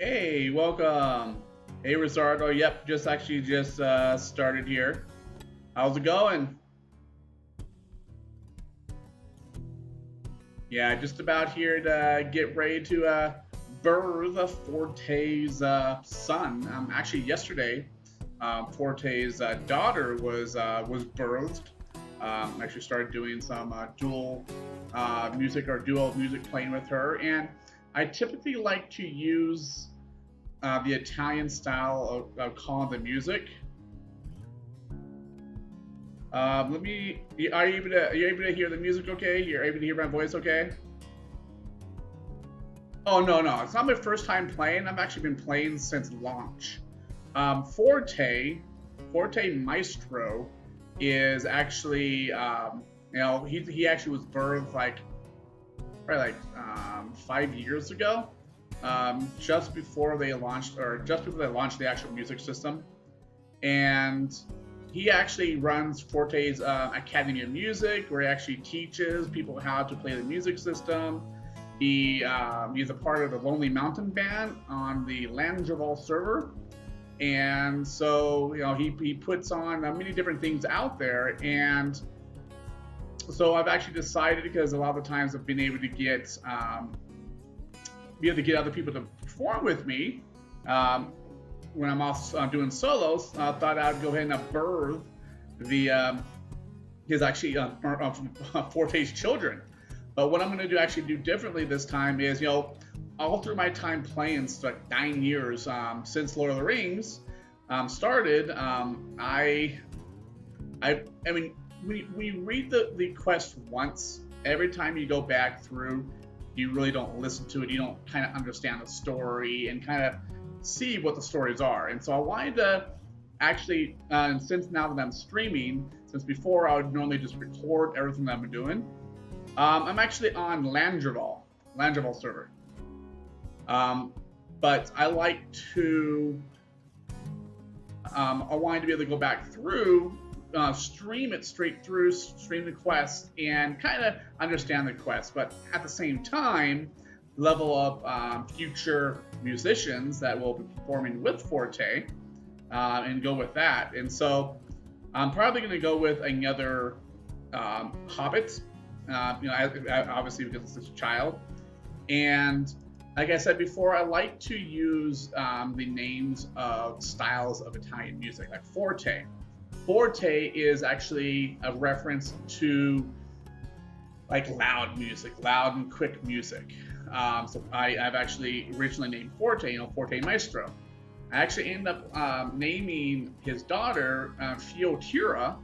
Hey, welcome. Hey, Rosardo. Yep, just started here. How's it going? Yeah, just about here to get ready to birth Forte's son. Actually, yesterday, Forte's daughter was birthed. Actually, started doing some dual music or dual music playing with her, and I typically like to use the Italian style of calling the music. Let me. Are you able to hear the music? Okay, you're able to hear my voice. Okay. Oh no, no, it's not my first time playing. I've actually been playing since launch. Forte Maestro is actually, he actually was birthed like probably like 5 years ago, just before they launched the actual music system, and he actually runs Forte's Academy of Music, where he actually teaches people how to play the music system. He's a part of the Lonely Mountain Band on the Landreval server, and so he puts on many different things out there. And so I've actually decided, because a lot of the times I've been able to get other people to perform with me, when I'm off doing solos, I thought I'd go ahead and birth the his actually Forte's children. But what I'm going to do differently this time is, all through my time playing, like 9 years since Lord of the Rings started, I mean, we read the quest once. Every time you go back through, you really don't listen to it. You don't kind of understand the story and kind of see what the stories are. And so I wanted to actually, since now that I'm streaming, since before I would normally just record everything that I'm doing, I'm actually on Landreval server. But I wanted to be able to go back through, stream it straight through, stream the quest, and kind of understand the quest. But at the same time, level up future musicians that will be performing with Forte, and go with that. And so I'm probably going to go with another Hobbit, obviously because it's a child. And like I said before, I like to use the names of styles of Italian music, like Forte. Forte is actually a reference to like loud music, loud and quick music. So I've actually originally named Forte, Forte Maestro. I actually ended up naming his daughter Fiotura,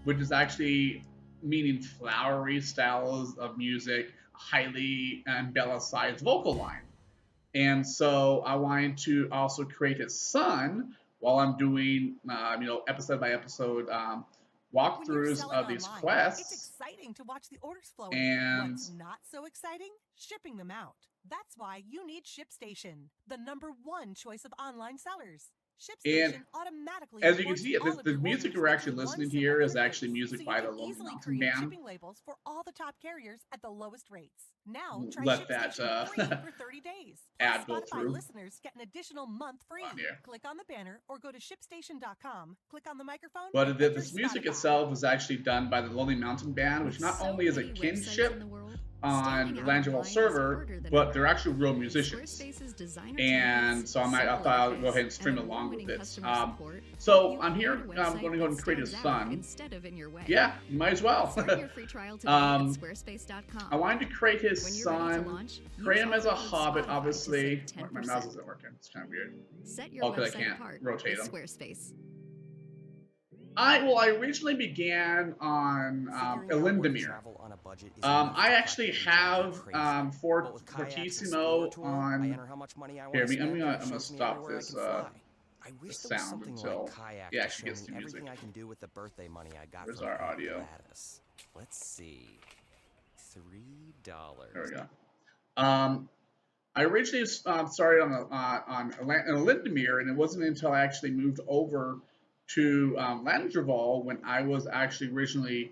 which is actually meaning flowery styles of music, highly embellished vocal line. And so I wanted to also create his son while I'm doing, episode by episode When you're walkthroughs selling of these online, it's quests. exciting to watch the orders flow in. And What's not so exciting? Shipping them out. That's why you need ShipStation, the #1 choice of online sellers. and ShipStation automatically as you can imports see, all of the your music orders we're into actually one listening to simple here is actually interface, so music you by can the Lonely easily Mountain create Band. shipping labels for all the top carriers at the lowest rates. Now try Let that ShipStation free for 30 days. Plus, ad go Spotify through listeners get an additional month on free. here. Click on the banner or go to ShipStation.com, click on the microphone, and But enter this music Spotify. itself is actually done by the Lonely Mountain Band, which With not so only is a many websites in kinship the world, on standing the out Langeville online is server, harder than but they're ever. actually real musicians. Squarespace's designer And templates, so I simple thought I'll go ahead and interface, stream and along with award-winning this. customer support So help I'm you here. create a I'm website going to go and that create a stands out son. instead of in your way. Yeah, you might as well. Start your free trial today at squarespace.com. I wanted to create his When you're ready to son, launch, create use him as a offer code hobbit, Spotify to obviously. save My mouse 10%. isn't working. It's kind of weird. Set your Because I website can't apart rotate with him. Squarespace. I originally began on Elendamir. I actually have Fortissimo on. Here, I'm gonna stop this I wish there was sound something until like kayak he to actually show gets me the music. everything I can do with the birthday money I got Where's from our Aunt audio? Gladys. Let's see. $3. There we go. I originally started on Lindemir, and it wasn't until I actually moved over to Landreval when I was actually originally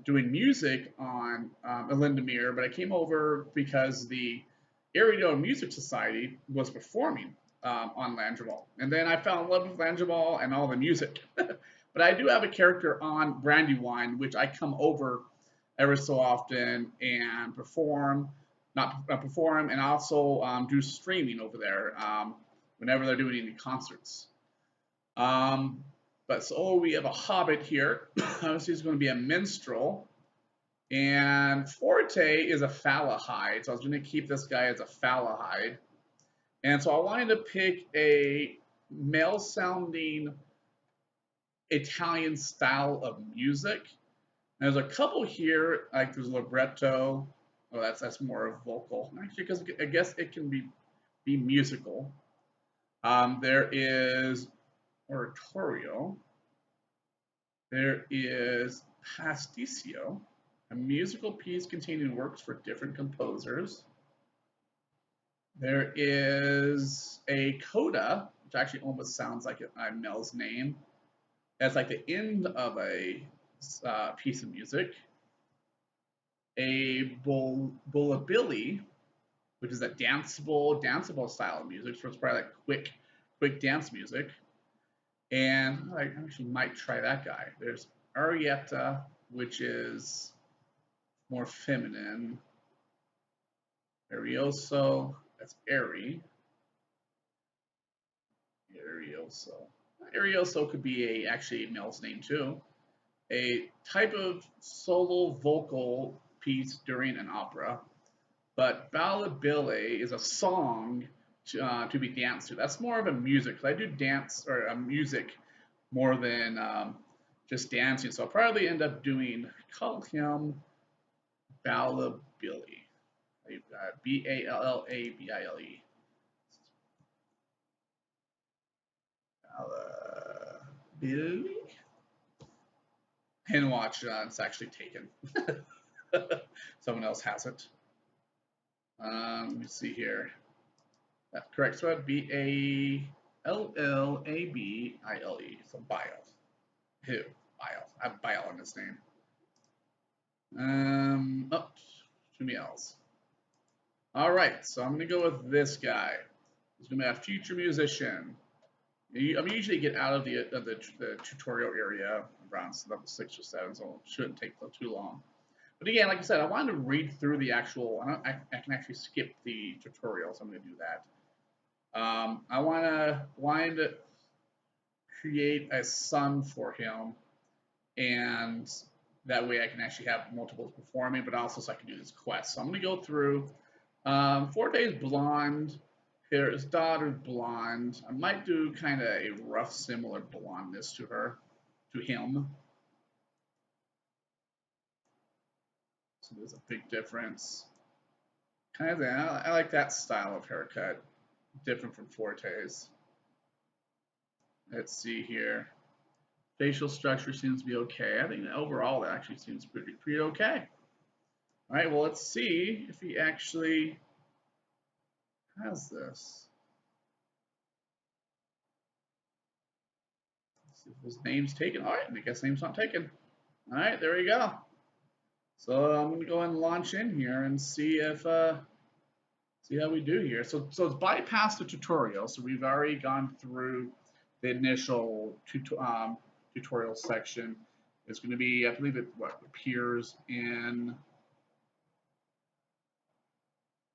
doing music on Lindemir. But I came over because Arido Music Society was performing on Langevall. And then I fell in love with Langevall and all the music. But I do have a character on Brandywine, which I come over every so often and perform, not perform, and also do streaming over there whenever they're doing any concerts. But so we have a hobbit here. Obviously, he's going to be a minstrel. And Forte is a Falahide, so I was going to keep this guy as a Falahide. And so I wanted to pick a male-sounding Italian style of music. And there's a couple here, like there's libretto. Oh, that's more of vocal. Actually, because I guess it can be musical. There is oratorio. There is pasticcio, a musical piece containing works for different composers. There is a coda, which actually almost sounds like a male's name. That's like the end of a piece of music. A Bababile, which is a danceable style of music, so it's probably like quick dance music. And I actually might try that guy. There's Arietta, which is more feminine. Arioso, that's airy. Arioso could be actually a male's name too. A type of solo vocal piece during an opera. But Bababile is a song to be danced to. That's more of a music. I do dance or a music more than just dancing. So I'll probably end up call him Bababile. Ballabile. Bababile. And watch, it's actually taken. Someone else has it. Let me see here. That's correct. So that'd be Ballabile. So Bile. Who? Bile. I have Bile in his name. Too many L's. All right, so I'm gonna go with this guy. He's gonna be a future musician. I usually get out of the tutorial area around level 6 or 7, so it shouldn't take too long. But again, like I said, I wanted to read through the actual. I can actually skip the tutorial, so I'm going to do that. I wanted to create a son for him, and that way I can actually have multiples performing, but also so I can do this quest. So I'm going to go through. Forte's blonde. His daughter's blonde. I might do kind of a rough, similar blondness to him. So there's a big difference. I like that style of haircut. Different from Forte's. Let's see here. Facial structure seems to be okay. I think overall that actually seems pretty okay. All right, well, let's see if he actually has this. Let's see if his name's taken. All right, I guess name's not taken. All right, there we go. So I'm going to go and launch in here and see how we do here. So it's bypassed the tutorial. So we've already gone through the initial tutorial section. It's going to be, I believe it appears in.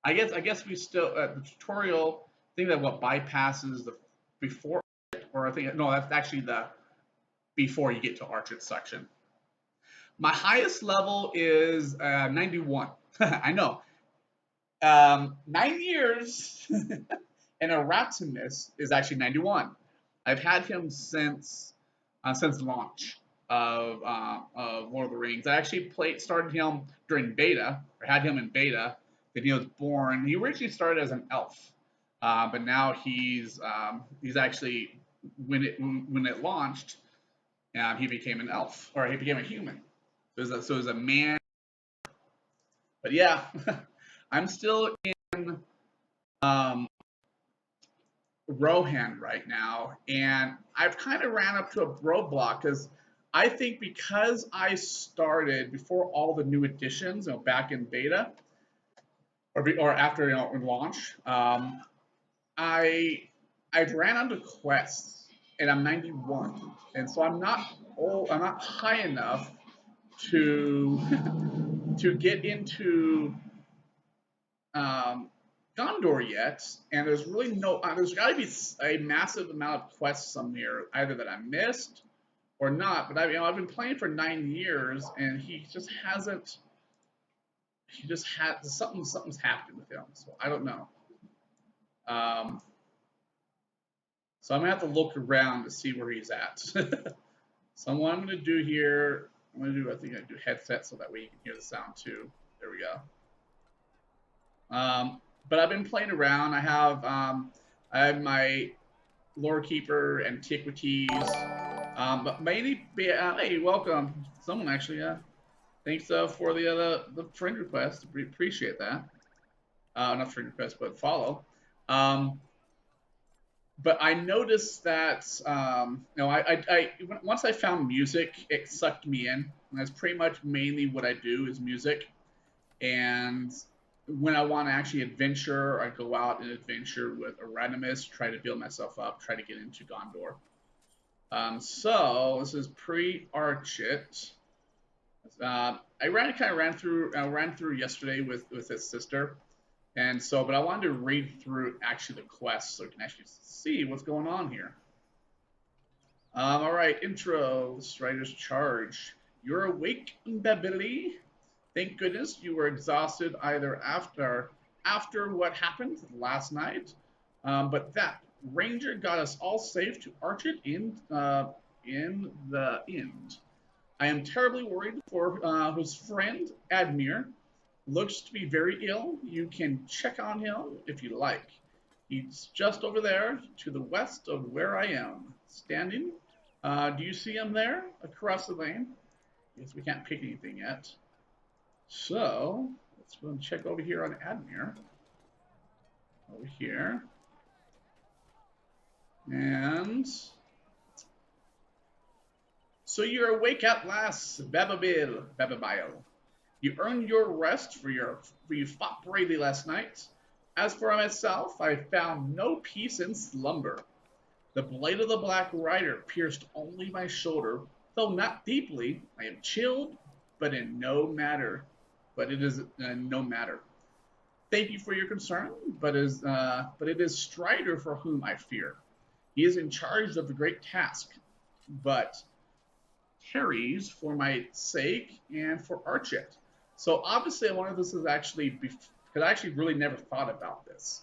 I guess we still the tutorial thing that bypasses the before, or I think no, that's actually the before you get to Archit section. My highest level is 91. I know. 9 years and Erasmus is actually 91. I've had him since launch of Lord of the Rings. I actually started him during beta, or had him in beta. Then he was born. He originally started as an elf, but now he's actually when it launched, he became an elf, or he became a human. So it was a man. But yeah, I'm still in Rohan right now, and I've kind of ran up to a roadblock because I think because I started before all the new additions, back in beta, or after launch. I've ran onto quests, and I'm 91, and so I'm not old. I'm not high enough to to get into um, Gondor yet, and there's really no. There's got to be a massive amount of quests somewhere, either that I missed or not. But I've been playing for 9 years, and he just hasn't. He just had something's happened with him, so I don't know. So I'm gonna have to look around to see where he's at. So what I'm gonna do here, I think I'm gonna do headset so that way you can hear the sound too. There we go. But I've been playing around. I have my lore keeper antiquities, but mainly, hey, welcome. Someone actually, thanks for the friend request. We appreciate that. Not friend request, but follow. But I noticed that once I found music, it sucked me in. And that's pretty much mainly what I do is music. And when I want to actually adventure, I go out and adventure with a randomist, try to build myself up, try to get into Gondor. So this is pre-Archit. I ran through yesterday with his sister, and so but I wanted to read through actually the quest so you can actually see what's going on here. All right, intro. Strider's charge. You're awake, Bababile. Thank goodness you were exhausted either after what happened last night, but that ranger got us all safe to Archit in the end. I am terribly worried for his friend Admir. Looks to be very ill. You can check on him if you like. He's just over there to the west of where I am standing. Do you see him there across the lane? Yes, we can't pick anything yet. So let's go and check over here on Admir. Over here. And so you're awake at last, Bababile. You earned your rest for you fought bravely last night. As for myself, I found no peace in slumber. The blade of the Black Rider pierced only my shoulder, though not deeply. I am chilled, but in no matter. But it is no matter. Thank you for your concern, but it is Strider for whom I fear. He is in charge of the great task, but carries for my sake and for Archit. So obviously, I wonder if this is actually because I actually really never thought about this.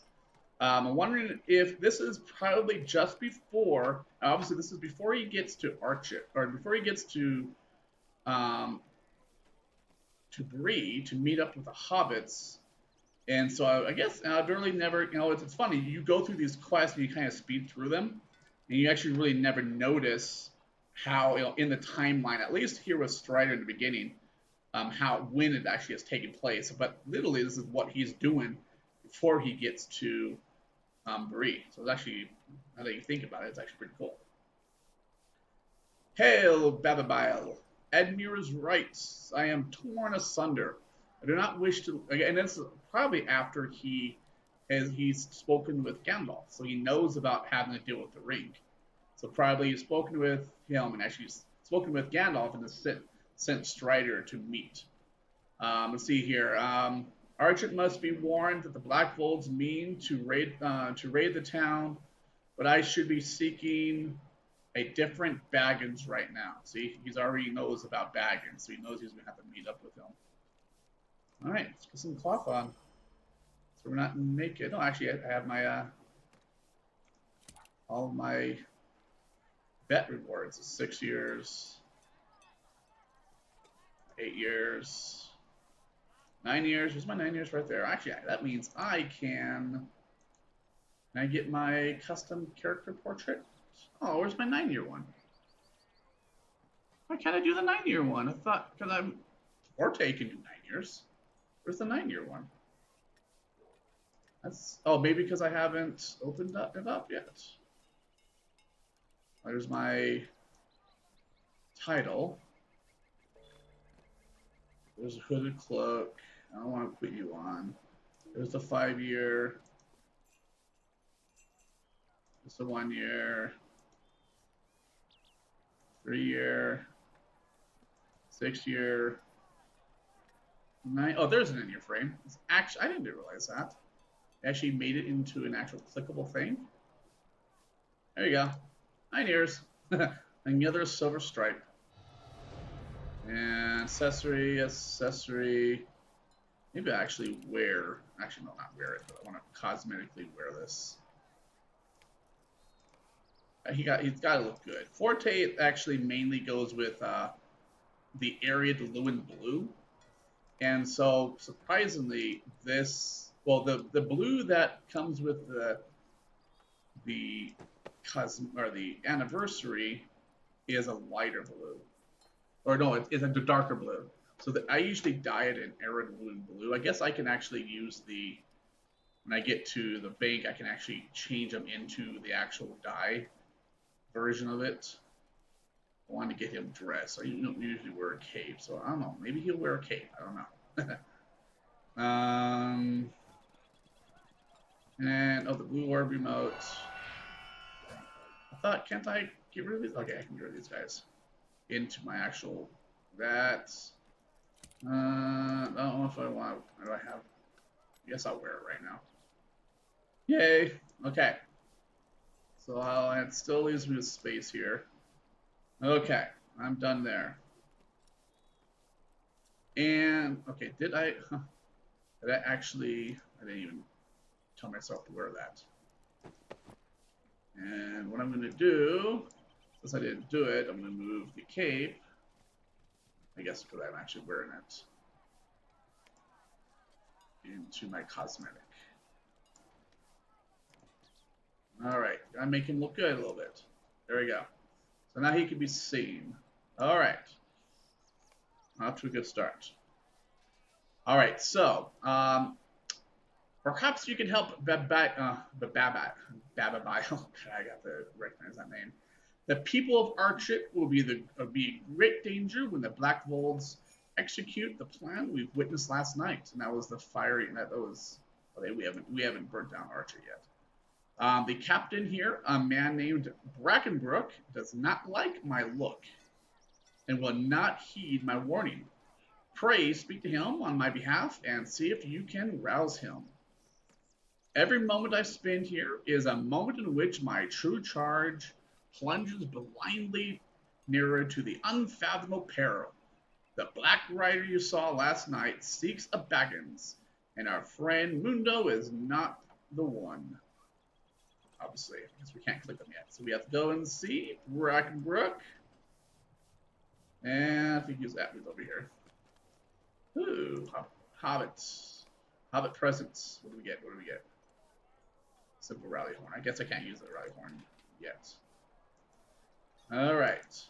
I'm wondering if this is probably just before. Obviously, this is before he gets to Archit, or before he gets to Bree to meet up with the hobbits. And so I guess I've really never, it's funny. You go through these quests and you kind of speed through them, and you actually really never notice how, in the timeline, at least here with Strider in the beginning, when it actually has taken place. But literally, this is what he's doing before he gets to Bree. So it's actually, now that you think about it, it's actually pretty cool. Hail, Bababile. Admir is right. I am torn asunder. I do not wish to, and this is probably after he's spoken with Gandalf, so he knows about having to deal with the ring. So probably he's spoken with him and actually spoken with Gandalf and sent Strider to meet. Let's see here. Archit must be warned that the Black Wolves mean to raid the town, but I should be seeking a different Baggins right now. See, he's already knows about Baggins, so he knows he's gonna have to meet up with him. All right, let's get some cloth on. So we're not naked. No, actually, I have my all my bet rewards. 6 years, 8 years, 9 years. There's my 9 years right there. Actually, that means I can. Can I get my custom character portrait? Oh, where's my 9-year one? Why can't I do the 9-year one? I thought, because I'm Forte can do 9 years. Where's the 9-year one? Oh, maybe because I haven't opened it up yet. There's my title. There's a hooded cloak. I don't want to put you on. There's the 5-year. There's the 1-year. 3-year. 6-year. 9. Oh, there's an in-year frame. It's actually, I didn't realize that. It actually made it into an actual clickable thing. There you go. 9 years. Another silver stripe. And accessory. Maybe I actually wear. Actually, no, not wear it, but I want to cosmetically wear this. He's got to look good. Forte actually mainly goes with the Area Luin blue, and so surprisingly, this the blue that comes with the anniversary is a lighter blue, or no, it's a darker blue. So I usually dye it in Area Luin blue. I guess I can actually use when I get to the bank, I can actually change them into the actual dye version of it. I wanted to get him dressed. So you don't usually wear a cape, so I don't know. Maybe he'll wear a cape. I don't know. And the blue orb remote. I thought, can't I get rid of these? Okay, I can get rid of these guys. Into my actual that. I don't know if I want. What do I have? I guess I'll wear it right now. Yay! Okay. So it still leaves me with space here. Okay, I'm done there. And okay, did I actually? I didn't even tell myself to wear that. And what I'm going to do, since I didn't do it, I'm going to move the cape. I guess because I'm actually wearing it into my cosmetic. All right, I make him look good a little bit. There we go. So now he can be seen. All right. Off to a good start. All right, so perhaps you can help Bababile. I got to recognize that name. The people of Archit will be great danger when the Black Volds execute the plan we've witnessed last night, and that was the firing. That was we haven't burnt down Archit yet. The captain here, a man named Brackenbrook, does not like my look and will not heed my warning. Pray speak to him on my behalf and see if you can rouse him. Every moment I spend here is a moment in which my true charge plunges blindly nearer to the unfathomable peril. The Black Rider you saw last night seeks a Baggins, and our friend Mundo is not the one. Obviously, because we can't click them yet. So we have to go and see Brackenbrook. And I think he's over here. Ooh, Hobbit presents. What do we get? Simple rally horn. I guess I can't use the rally horn yet. All right.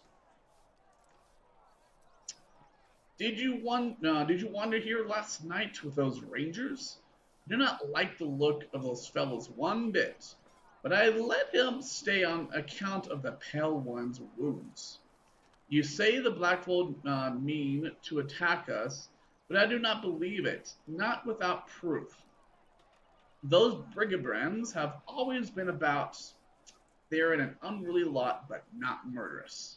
Did you wander here last night with those rangers? I do not like the look of those fellows one bit, but I let him stay on account of the Pale One's wounds. You say the Blackfold mean to attack us, but I do not believe it, not without proof. Those brigands have always been about. They're in an unruly lot, but not murderous.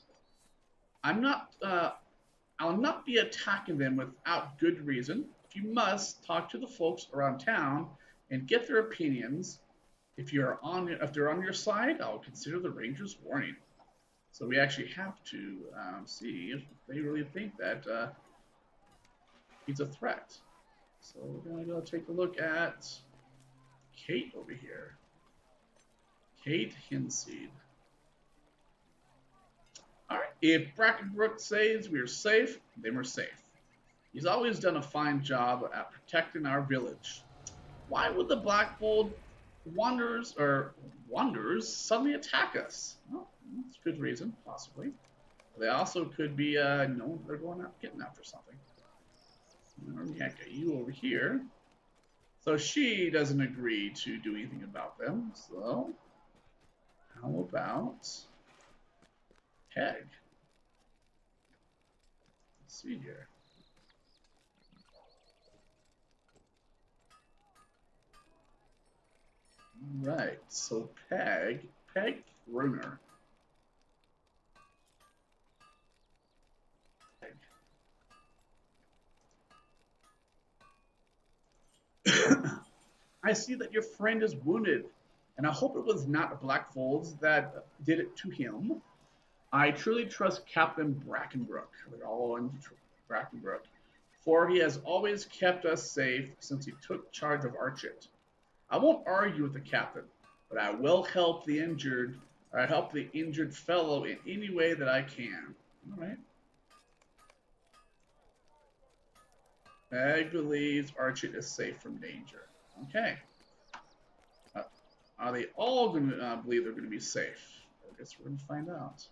I'll not be attacking them without good reason. If you must, talk to the folks around town and get their opinions. If they're on your side, I'll consider the Rangers' warning. So we actually have to see if they really think that he's a threat. So we're going to go take a look at Kate over here. Kate Hinseed. Alright, if Brackenbrook says we're safe, then we're safe. He's always done a fine job at protecting our village. Why would the Blackfold wanderers suddenly attack us? Well, that's a good reason, possibly. They also could be, they're going out getting after something. We can't get you over here. So she doesn't agree to do anything about them. So, how about Peg? Let's see here. Right. So Peg Bruner. I see that your friend is wounded, and I hope it was not Black Folds that did it to him. I truly trust Captain Brackenbrook. They're all in Brackenbrook, for he has always kept us safe since he took charge of Archit. I won't argue with the captain, but I will help the injured, or help the injured fellow in any way that I can. All right. Meg believes Archit is safe from danger. Okay. Are they all going to believe they're going to be safe? I guess we're going to find out.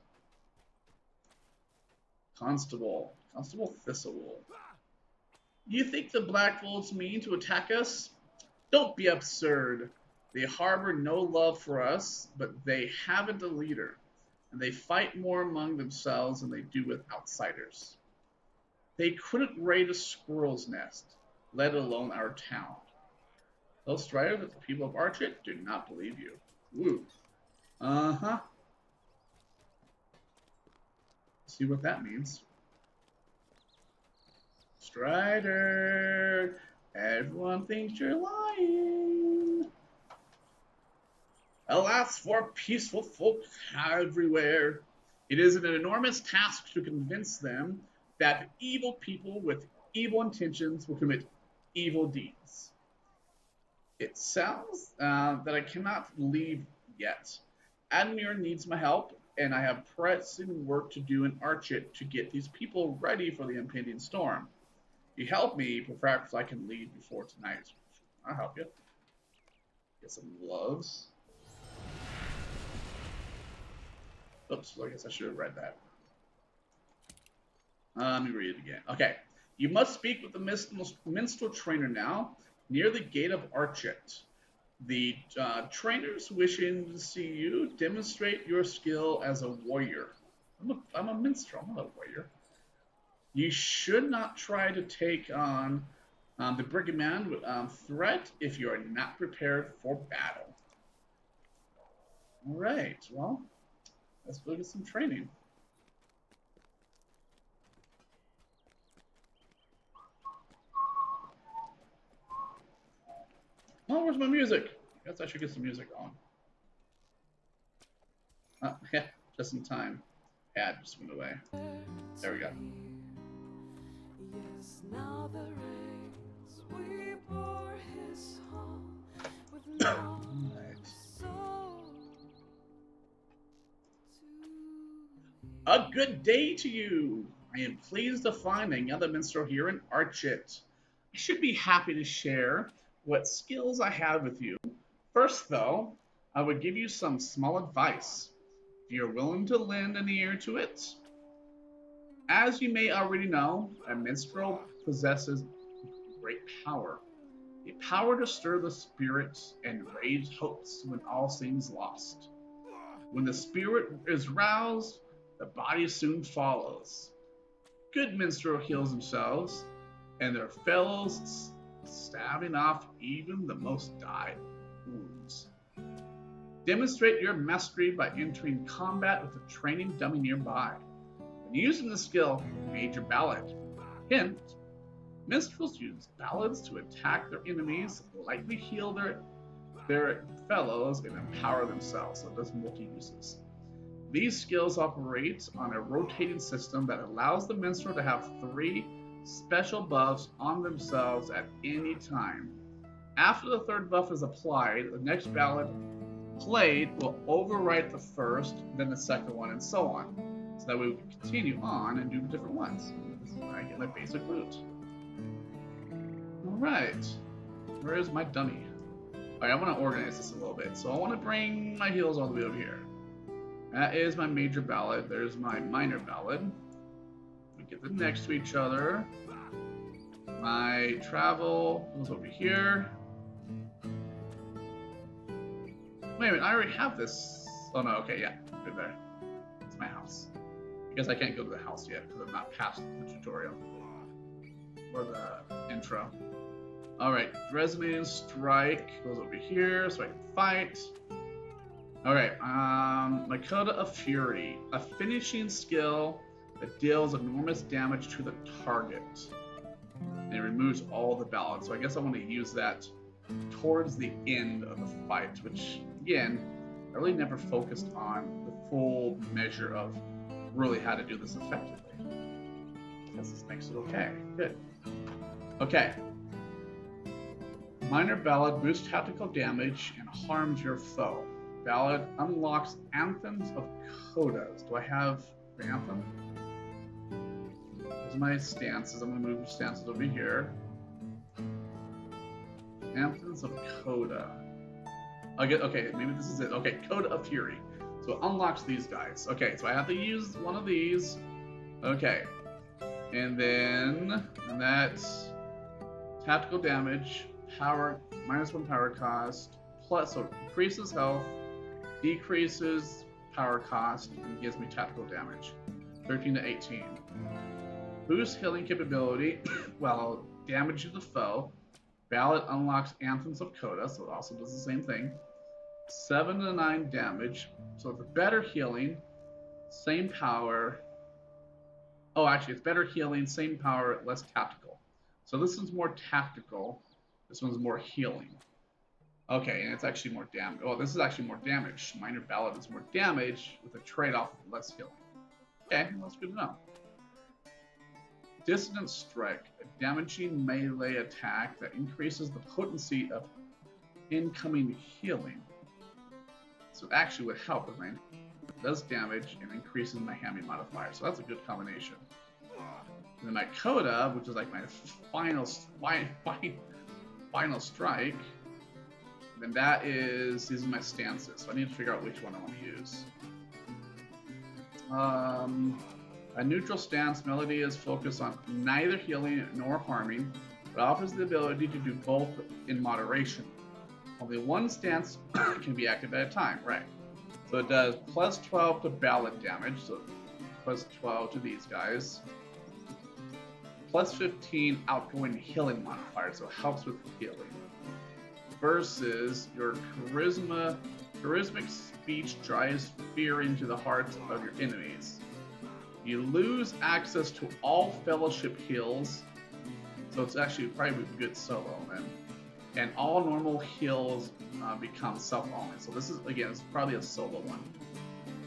Constable Thistlewool. You think the Black Wolves mean to attack us? Don't be absurd. They harbor no love for us, but they haven't a leader, and they fight more among themselves than they do with outsiders. They couldn't raid a squirrel's nest, let alone our town. Those striders that the people of Archit do not believe you. Ooh. Uh-huh. See what that means. Strider, everyone thinks you're lying. Alas for peaceful folk everywhere. It is an enormous task to convince them that evil people with evil intentions will commit evil deeds. It sounds that I cannot leave yet. Admir needs my help, and I have pressing work to do in Archit to get these people ready for the impending storm. If you help me, perhaps I can leave before tonight. I'll help you. Get some gloves. Oops, I guess I should have read that. Let me read it again. Okay. You must speak with the minstrel trainer now, near the gate of Archit. The trainers wishing to see you demonstrate your skill as a warrior. I'm a minstrel, I'm not a warrior. You should not try to take on the brigand threat if you are not prepared for battle. All right, well, let's go get some training. Oh, where's my music? I guess I should get some music on. Yeah, just in time. Ad just went away. There we go. Yes, now the rains we bore his home with no soul. A good day to you. I am pleased to find another minstrel here in Archit. I should be happy to share what skills I have with you. First, though, I would give you some small advice, if you're willing to lend an ear to it. As you may already know, a minstrel possesses great power. A power to stir the spirits and raise hopes when all seems lost. When the spirit is roused, the body soon follows. Good minstrel heals themselves, and their fellows stabbing off even the most dire wounds. Demonstrate your mastery by entering combat with a training dummy nearby, and using the skill Major Ballad. Hint, minstrels use ballads to attack their enemies, lightly heal their fellows, and empower themselves, so it does multi-uses. These skills operate on a rotating system that allows the minstrel to have 3 special buffs on themselves at any time. After the 3rd buff is applied, the next ballad played will overwrite the 1st, then the 2nd one, and so on. So that we can continue on and do different ones. This is where I get my basic loot. Alright. Where is my dummy? Alright, I want to organize this a little bit. So I want to bring my heals all the way over here. That is my major ballad. There's my minor ballad. We get them next to each other. My travel goes over here. Wait a minute, I already have this. Oh no, okay, yeah, good there. It's my house. I guess I can't go to the house yet because I'm not past the tutorial or the intro. Alright, Resonating Strike goes over here so I can fight. Alright, my Coda of Fury. A finishing skill that deals enormous damage to the target. And it removes all the balance. So I guess I want to use that towards the end of the fight, which, again, I really never focused on the full measure of really how to do this effectively. I guess this makes it okay. Good. Okay. Minor Ballad boosts tactical damage and harms your foe. Ballad unlocks Anthems of Codas. Do I have the Anthem? Those are my stances. I'm going to move stances over here. Anthems of Coda. Okay, maybe this is it. Okay, Coda of Fury. So it unlocks these guys. Okay, so I have to use one of these. Okay. And then, that's tactical damage, power, -1 power cost, plus, so it increases health, decreases power cost, and gives me tactical damage. 13 to 18. Boost healing capability while damaging the foe. Ballad unlocks Anthems of Coda, so it also does the same thing. 7 to 9 damage, so it's better healing, same power. Oh, actually, it's better healing, same power, less tactical. So this one's more tactical, this one's more healing. Okay, and it's actually more damage. Oh, this is actually more damage. Minor Ballad is more damage with a trade-off of less healing. Okay, that's good to know. Dissonant Strike, a damaging melee attack that increases the potency of incoming healing. So it actually would help with mine. It does damage and increases my hammy modifier, so that's a good combination. And then my Coda, which is like my final strike, then that is, these are my stances, so I need to figure out which one I want to use. A neutral stance melody is focused on neither healing nor harming, but offers the ability to do both in moderation. Only one stance can be active at a time, right? So it does plus 12 to ballad damage, so plus 12 to these guys. Plus 15 outgoing healing modifier, so it helps with healing. Versus your charismatic speech drives fear into the hearts of your enemies. You lose access to all fellowship heals, so it's actually probably a good solo then. And all normal heals become self-only. So this is, again, it's probably a solo one.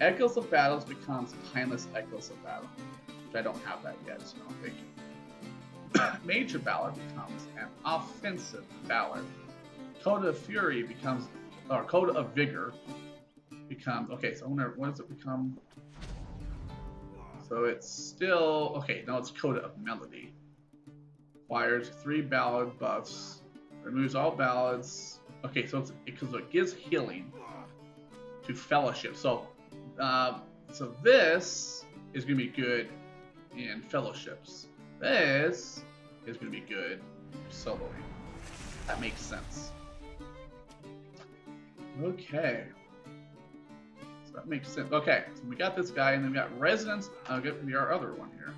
Echoes of Battles becomes Timeless Echoes of Battle, which I don't have that yet, so thank you. Major Ballad becomes an offensive ballad. Coda of Fury becomes, or Coda of Vigor becomes, okay, so I wonder, what does it become? So it's still, okay, no, it's Coda of Melody. Acquires 3 ballad buffs, removes all ballads. Okay, so it's because it gives healing to fellowship. So, so this is going to be good in fellowships. This is going to be good soloing. That makes sense. Okay. So that makes sense. Okay, so we got this guy, and then we got Resonance. I'll get our other one here.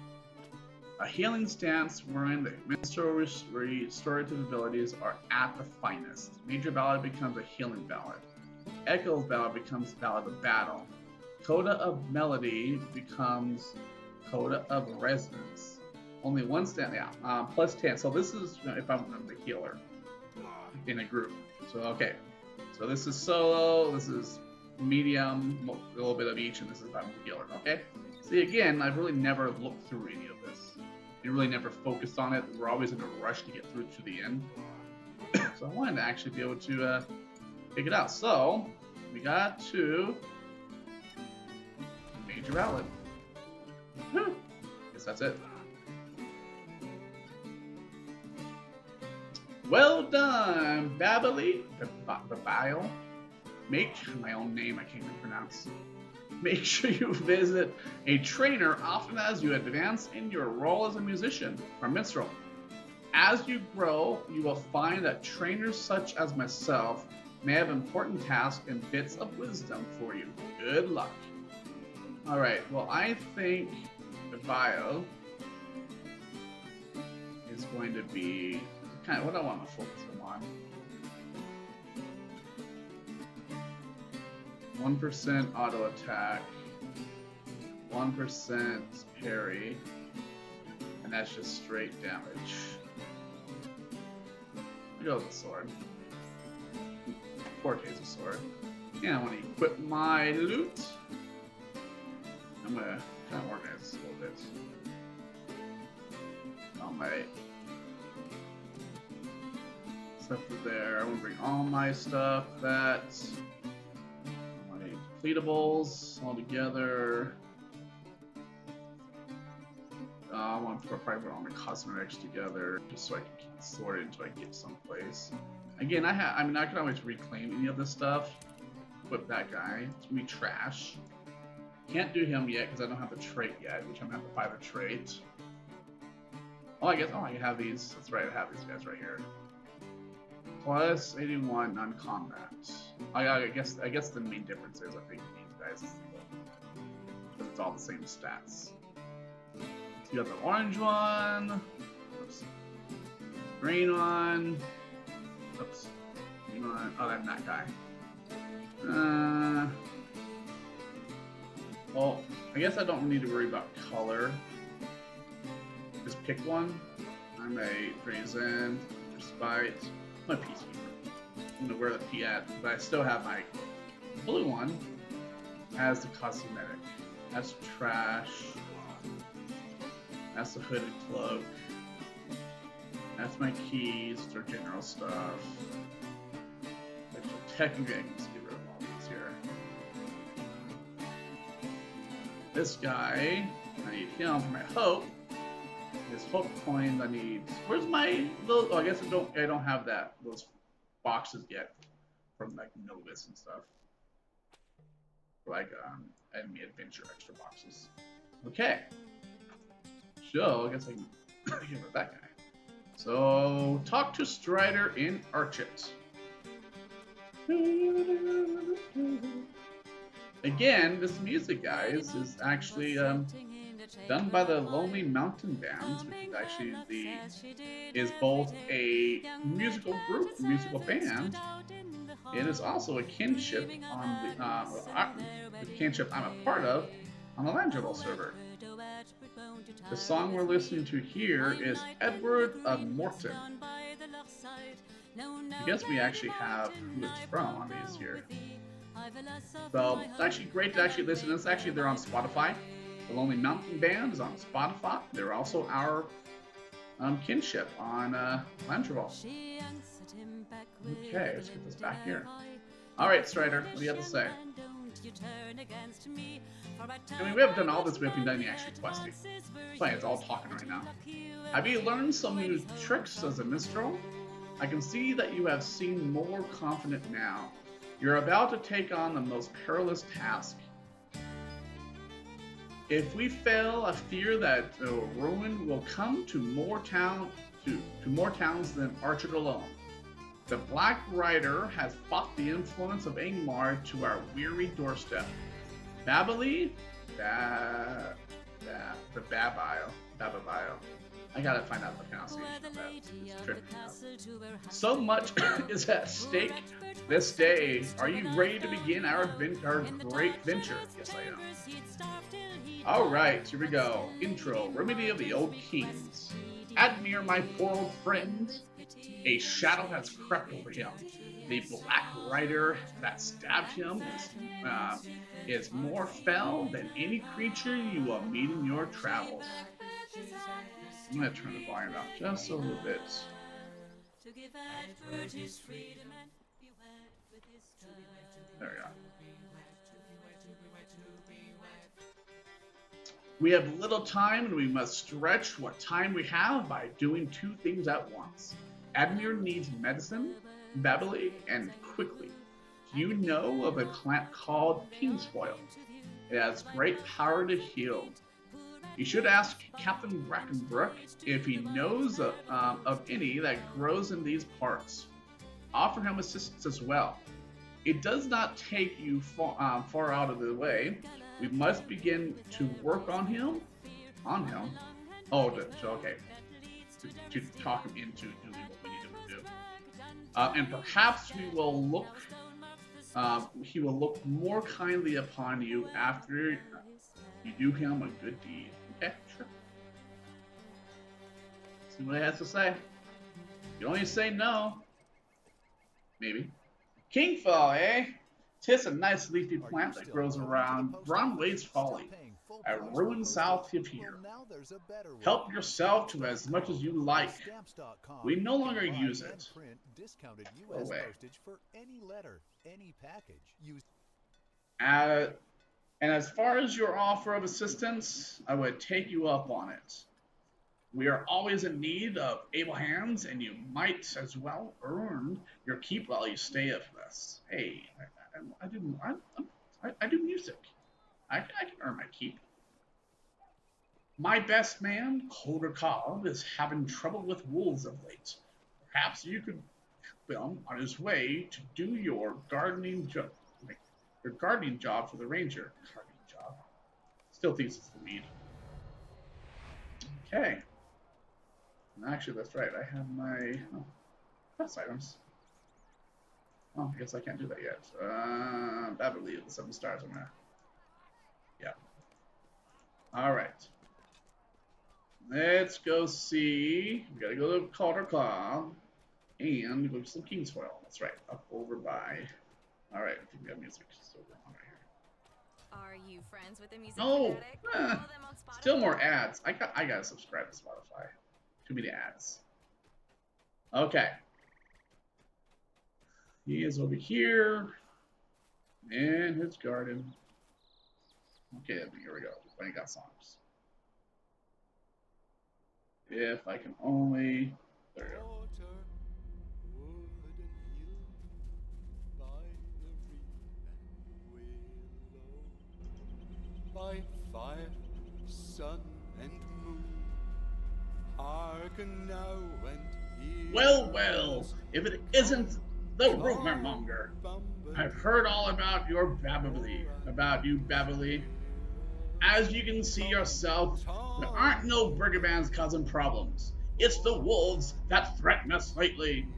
A healing stance wherein the minstrel restorative abilities are at the finest. Major Ballad becomes a healing ballad. Echoes Ballad becomes Ballad of Battle. Coda of Melody becomes Coda of Resonance. Only one stand, yeah, plus 10. So this is if I'm the healer in a group. So, okay. So this is solo, this is medium, a little bit of each, and this is I'm the healer, okay? See, again, I've really never looked through any of this. I really never focused on it. We're always in a rush to get through to the end. So I wanted to actually be able to pick it out. So, we got to Major Ballad. Guess that's it. Well done, Bababile. Bababile. My own name I can't even pronounce. Make sure you visit a trainer often as you advance in your role as a musician or minstrel. As you grow, you will find that trainers such as myself may have important tasks and bits of wisdom for you. Good luck. Alright, well I think the bio is going to be kind of what I want to focus them on. 1% auto attack, 1% parry, and that's just straight damage. I go with the sword. Forte's a sword. And I want to equip my loot. I'm gonna kind of organize this a little bit. All my stuff to there. I want to bring all my stuff. That's my completables all together. I want to probably put all my cosmetics together just so I can keep it sorted until I get someplace. Again, I mean, I can always reclaim any of this stuff. Equip that guy. It's gonna be trash. Can't do him yet because I don't have the trait yet, which I'm gonna have to buy the trait. Oh, I have these. That's right, I have these guys right here. Plus 81 non-combat. I guess the main difference is I think these guys, because it's all the same stats. You got the orange one. Oops. Green one. Oops. Green one. Oh, then that guy. Well, I guess I don't need to worry about color. Just pick one. I'm a Brazen, Spite, my Peacekeeper. I'm gonna wear the Piat, but I still have my blue one as the cosmetic. That's trash. That's the hooded cloak. That's my keys for general stuff. Actually, technically, I can just get rid of all these here. This guy, I need him for my hope. His hope coins I need. Where's my little? Oh, I guess I don't have those boxes yet from like Novus and stuff. Like enemy adventure extra boxes. Okay. So I guess I can get rid of that guy. So talk to Strider in Archit. Again, this music, guys, is actually done by the Lonely Mountain Bands, which is actually is both a musical group, musical band. It is also a kinship on the kinship I'm a part of on the Langeville server. The song we're listening to here is Edward of Morton. I guess we actually have who it's from on these here. So it's actually great to actually listen. It's actually they're on Spotify. The Lonely Mountain Band is on Spotify. They're also our kinship on Langeville. Okay, let's get this back here. All right, Strider, what do you have to say? I mean, we haven't done all this. We haven't done any actually questing. It's all talking right now. Have you learned some new tricks as a minstrel? I can see that you have seemed more confident now. You're about to take on the most perilous task. If we fail, I fear that ruin will come to more towns than Archit alone. The Black Rider has fought the influence of Angmar to our weary doorstep. Bababile? The Bababile. I gotta find out the pronunciation of that. It's tricky enough. So much is at stake this day. Are you ready to begin our great venture? Yes, I am. Alright, here we go. Intro. Remedy of the Old Kings. Admire, my poor old friend. A shadow has crept over him. The Black Rider that stabbed him is more fell than any creature you will meet in your travels. I'm going to turn the volume up just a little bit. There we go. We have little time and we must stretch what time we have by doing two things at once. Admir needs medicine, Bababile, and quickly. Do you know of a plant called Kingsfoil? It has great power to heal. You should ask Captain Brackenbrook if he knows of any that grows in these parts. Offer him assistance as well. It does not take you far out of the way. We must begin to work on him. Oh, okay. To talk him into doing what we need And perhaps we will look. He will look more kindly upon you after you do him a good deed. Okay, sure. See what he has to say. You only say no. Maybe. Kingfell, eh? 'Tis a nice leafy plant that grows around Bronway's Folly, a ruined south of here. Help yourself to as much as you like. We no longer use it. Go away. And as far as your offer of assistance, I would take you up on it. We are always in need of able hands, and you might as well earn your keep while you stay with us. Hey, I do music. I can earn my keep. My best man, Calder Cobb, is having trouble with wolves of late. Perhaps you could help him on his way to do your gardening job. Your gardening job for the ranger. Gardening job. Still thinks it's the weed. Okay. Actually, that's right. I have my quest items. Oh, I guess I can't do that yet. Bababile, the 7 stars. I'm gonna. Yeah. All right. Let's go see. We gotta go to Calder Claw and go to some Kingsfoil. That's right. Up over by. All right. I think we got music still going on right here. Are you friends with the music No. fanatic? Still more ads. I gotta subscribe to Spotify. Too many ads. Okay. He is over here in his garden. Okay, here we go. Playing got songs. If I can only. There we go. By fire, sun, and moon, hearken now and hear. Well, if it isn't the rumor monger. I've heard all about your Bababile, about you, Bababile. As you can see yourself, there aren't no brigands causing problems. It's the wolves that threaten us lately.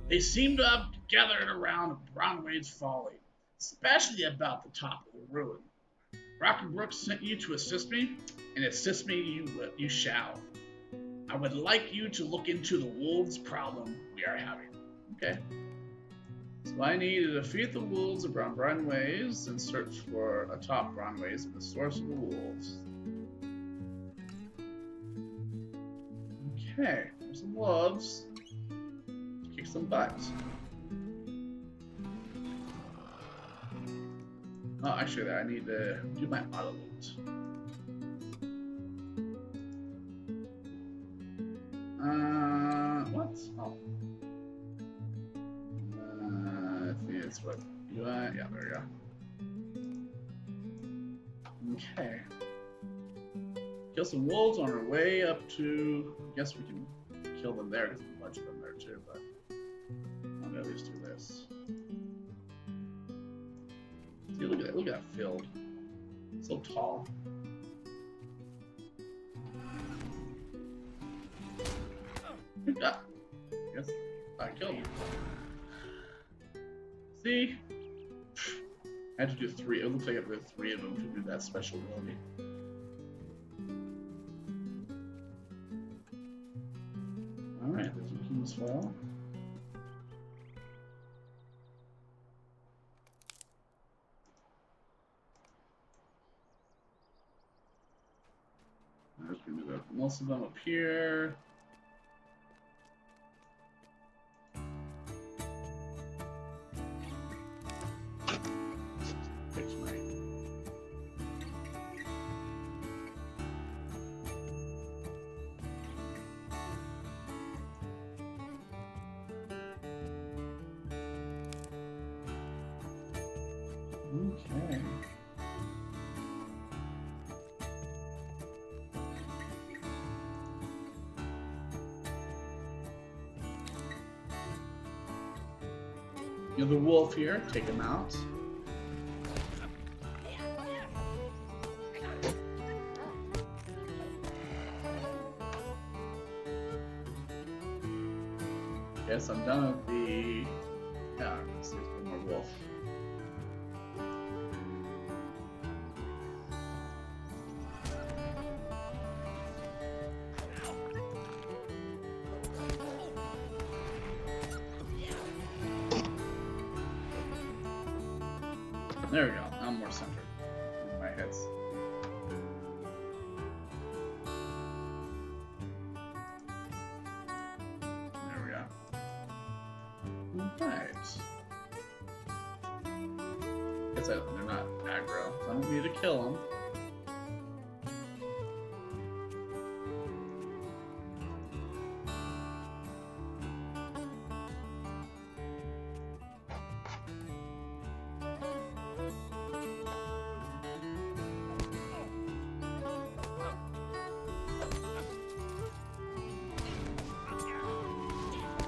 They seem to have gathered around Bronway's Folly, especially about the top of the ruin. Rocky Brook sent you to assist me, and assist me you shall. I would like you to look into the wolves' problem we are having. Okay. So I need to defeat the wolves around Bronways and search for atop Bronways at the source of the wolves. Okay, there's some wolves. Kick some butt. Oh, actually, I need to do my auto loot. What? Oh. It's what you yeah, there we go. Okay. Kill some wolves on our way up to. I guess we can kill them there because there's a bunch of them there too, but I'm gonna at least do this. See, look at that! Look at that field. So tall. Ah, yes, I killed him. See? I had to do 3. It looks like I have to do 3 of them to do that special ability. Alright, there's a King's Fall. There's gonna be most of them up here. Okay. You have the wolf here, take him out. Okay, guess I'm done with the. Yeah, let's see one more wolf. There we go. I'm more centered in my heads. There we go. Alright. Guess they're not aggro, so I don't need to kill them.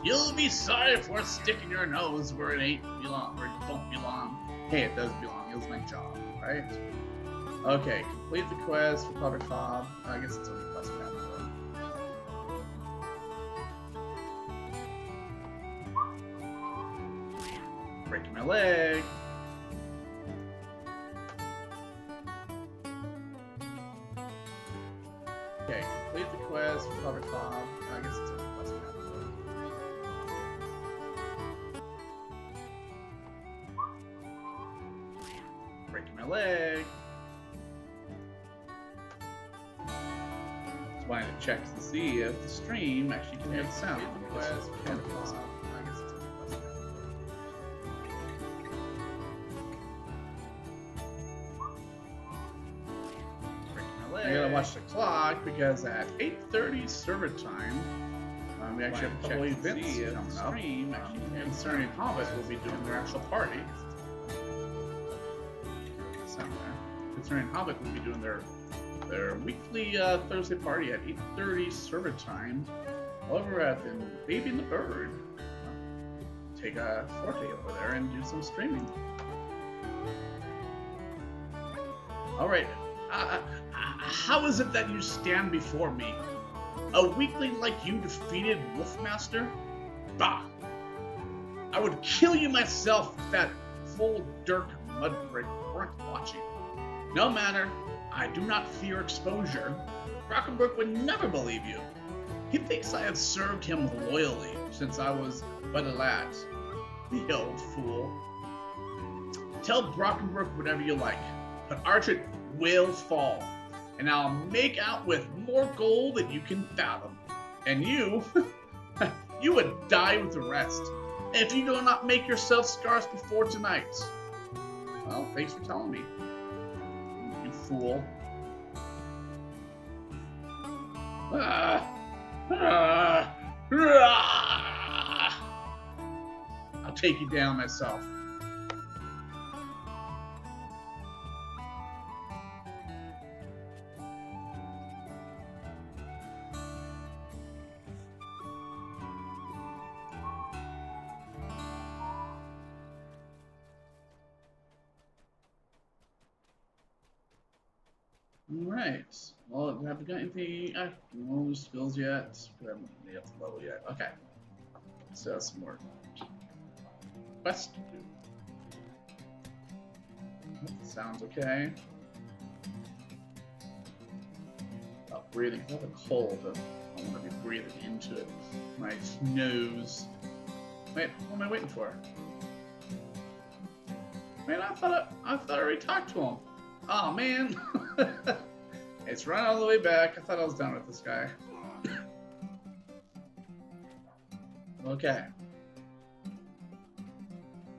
You'll be sorry for sticking your nose where it ain't belong, where it don't belong. Hey, it does belong. It was my job, right? Okay, complete the quest for Powder Cobb. I guess it's only quest we have to do. Breaking my leg. Okay, complete the quest for Powder Cobb. I guess it's only quest we have to do. Breaking my leg. Just wanted to check to see if the stream actually can hear the sound. I guess it's only quest we have to do. I gotta watch the clock because at 8:30 server time, we actually have a couple events coming up. Concerning Hobbit will be doing their actual party. Concerning Hobbit will be doing their weekly Thursday party at 8:30 server time over at the Baby and the Bird. Take a forte over there and do some streaming. All right. How is it that you stand before me? A weakling like you defeated Wolfmaster? Bah! I would kill you myself if that full dirk mudbreak weren't watching. No matter, I do not fear exposure. Brockenbrook would never believe you. He thinks I have served him loyally since I was but a lad. The old fool. Tell Brockenbrook whatever you like, but Archit will fall, and I'll make out with more gold than you can fathom. And you, you would die with the rest, if you do not make yourself scarce before tonight. Well, thanks for telling me, you fool. I'll take you down myself. Alright, well, have we got anything, no skills yet, we haven't yet to level yet. Okay, so that's some more quest to do. Sounds okay. Breathing, I have a cold, I want to be breathing into it. My nose. Wait, what am I waiting for? Man, I thought I already talked to him. Oh man, it's run all the way back. I thought I was done with this guy. Okay,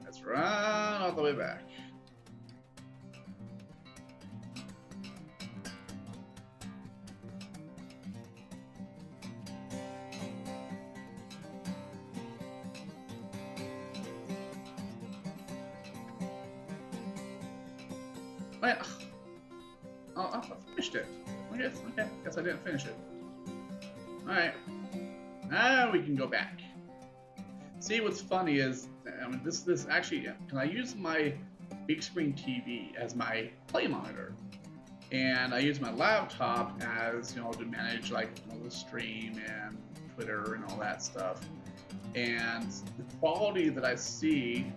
let's run all the way back. Wait, oh, I finished it. Okay, guess I didn't finish it. Alright, now we can go back. See, what's funny is, this actually, can I use my big screen TV as my play monitor? And I use my laptop as, to manage like the stream and Twitter and all that stuff. and the quality that I see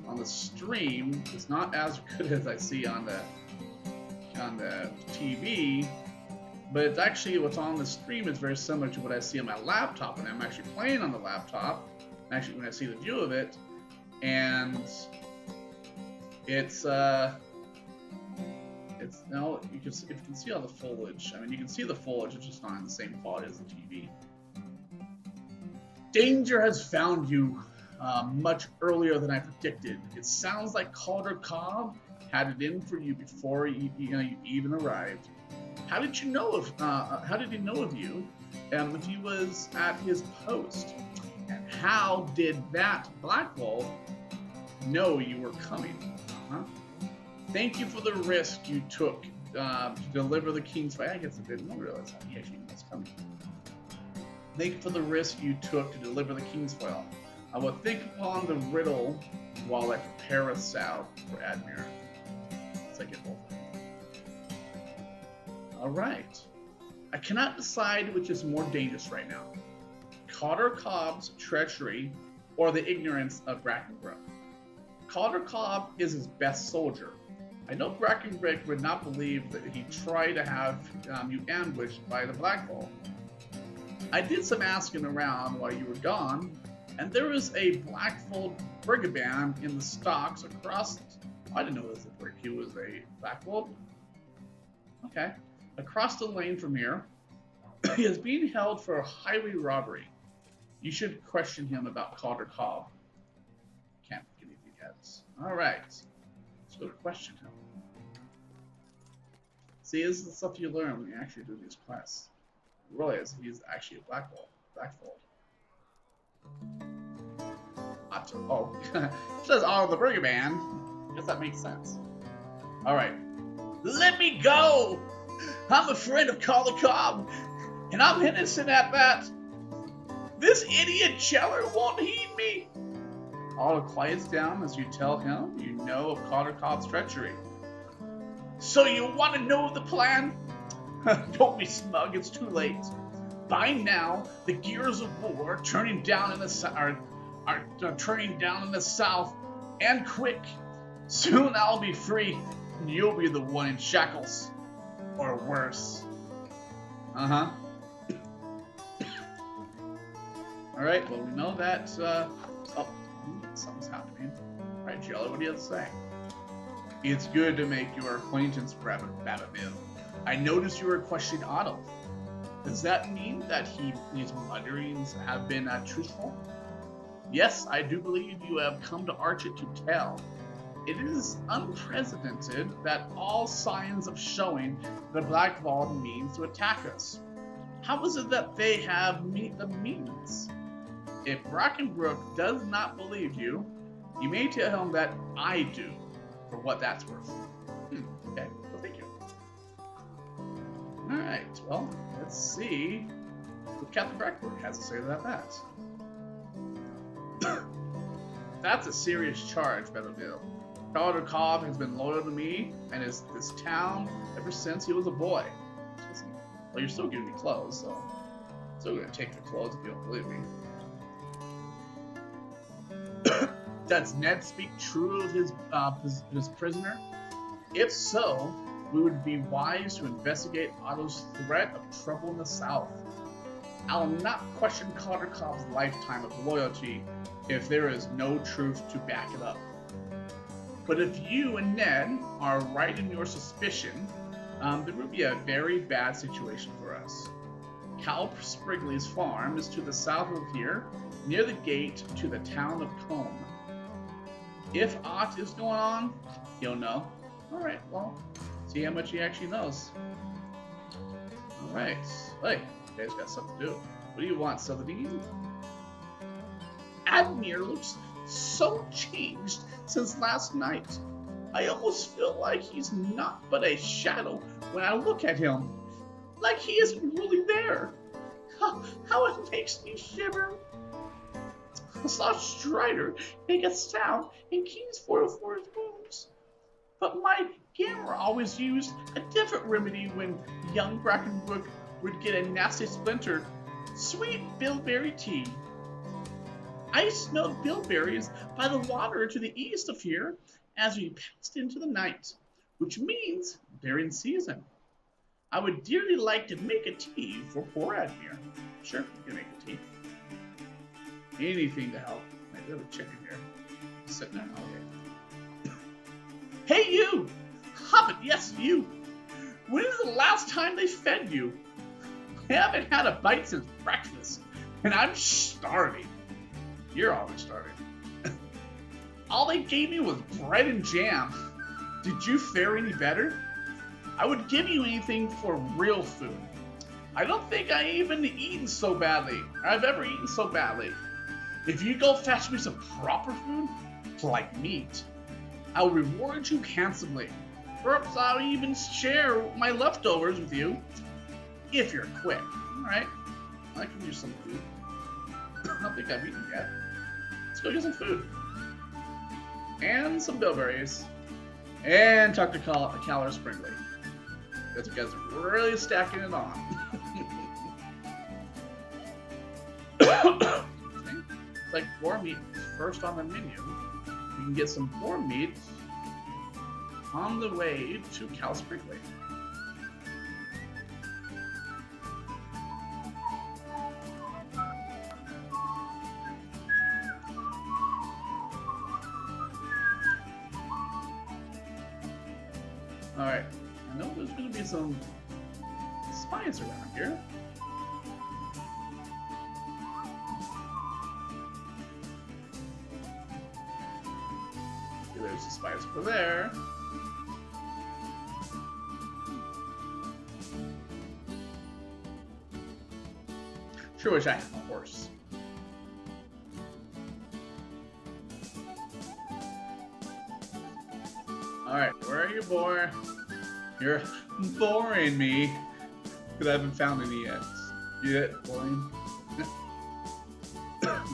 on the stream is not as good as I see on the TV, but it's actually what's on the stream is very similar to what I see on my laptop, and I'm actually playing on the laptop. Actually, when I see the view of it, and it's no, you can if you can see all the foliage. I mean, you can see the foliage; it's just not in the same quality as the TV. Danger has found you much earlier than I predicted. It sounds like Calder Cobb had it in for you before you even arrived. How did you know of? How did he know of you? If he was at his post, and how did that Black Wolf know you were coming? Thank you for the risk you took to deliver the King's File. I guess I didn't realize that he actually was coming. Thank you for the risk you took to deliver the King's File. I will think upon the riddle while I prepare a salve for Admir. Let's get both. Alright. I cannot decide which is more dangerous right now. Calder Cobb's treachery or the ignorance of Brackenbrook. Calder Cobb is his best soldier. I know Brackenbrook would not believe that he tried to have you ambushed by the Black Bull. I did some asking around while you were gone, and there was a Blackfold brigand in the stocks across. I didn't know he was a Blackfold. Okay, across the lane from here, he is being held for highway robbery. You should question him about Calder Cobb. Can't get anything else. All right, let's go to question him. See, this is the stuff you learn when you actually do these quests. You realize he's actually a Blackfold. Oh, it says all the brigand. I guess that makes sense. All right, let me go. I'm a friend of Calder Cobb, and I'm innocent at that. This idiot Cheller won't heed me. All quiets down as you tell him you know of Calder Cobb's treachery. So you want to know the plan? Don't be smug, it's too late. By now, the gears of war are turning down in the south, and quick. Soon I'll be free, and you'll be the one in shackles. Or worse. Uh-huh. Alright, well, we know that, something's happening. Alright, Jello, what do you have to say? It's good to make your acquaintance, Bababile. I noticed you were questioning Otto. Does that mean that his mutterings have been truthful? Yes, I do believe you have come to Archet to tell. It is unprecedented that all signs of showing the Black Vault means to attack us. How is it that they have the means? If Brackenbrook does not believe you, you may tell him that I do, for what that's worth. Okay, well, thank you. Alright, well, let's see what Captain Brackenbrook has to say about that. That's a serious charge, Bababile. Calder Cobb has been loyal to me and this town ever since he was a boy. Well, you're still giving me clothes, so I'm still going to take the clothes if you don't believe me. Does Ned speak true of his prisoner? If so, we would be wise to investigate Otto's threat of trouble in the south. I'll not question Calder Cobb's lifetime of loyalty if there is no truth to back it up. But if you and Ned are right in your suspicion, there would be a very bad situation for us. Cal Sprigley's farm is to the south of here, near the gate to the town of Combe. If aught is going on, he'll know. Alright, well, see how much he actually knows. Alright, hey, you guys got something to do. What do you want, Celadine? Admir looks so changed since last night. I almost feel like he's not but a shadow when I look at him. Like he isn't really there. How it makes me shiver. I saw Strider make a sound in Kingsford for his wounds. But my Gamera always used a different remedy when young Brackenbrook would get a nasty splinter. Sweet bilberry tea. I smelled bilberries by the water to the east of here as we passed into the night, which means they're in season. I would dearly like to make a tea for poor Ed here. Sure, you can make a tea. Anything to help. Wait, we have a chicken here. Sitting there? Okay. Hey, you! Hobbit, yes, you! When is the last time they fed you? I haven't had a bite since breakfast, and I'm starving. You're always starving. All they gave me was bread and jam. Did you fare any better? I would give you anything for real food. I don't think I've ever eaten so badly. If you go fetch me some proper food, like meat, I'll reward you handsomely. Perhaps I'll even share my leftovers with you, if you're quick. Alright, I can use some food. I don't think I've eaten yet. Let's go get some food. And some bilberries. And talk to Caller Springley. Those guys are really stacking it on. Okay. It's like boar meat first on the menu. You can get some boar meat on the way to Cal Springley. Alright, I know there's going to be some spies around here. Okay, there's the spies over there. Sure wish I had a horse. Alright, where are you, boy? You're boring me. Because I haven't found any yet. Yet, boring.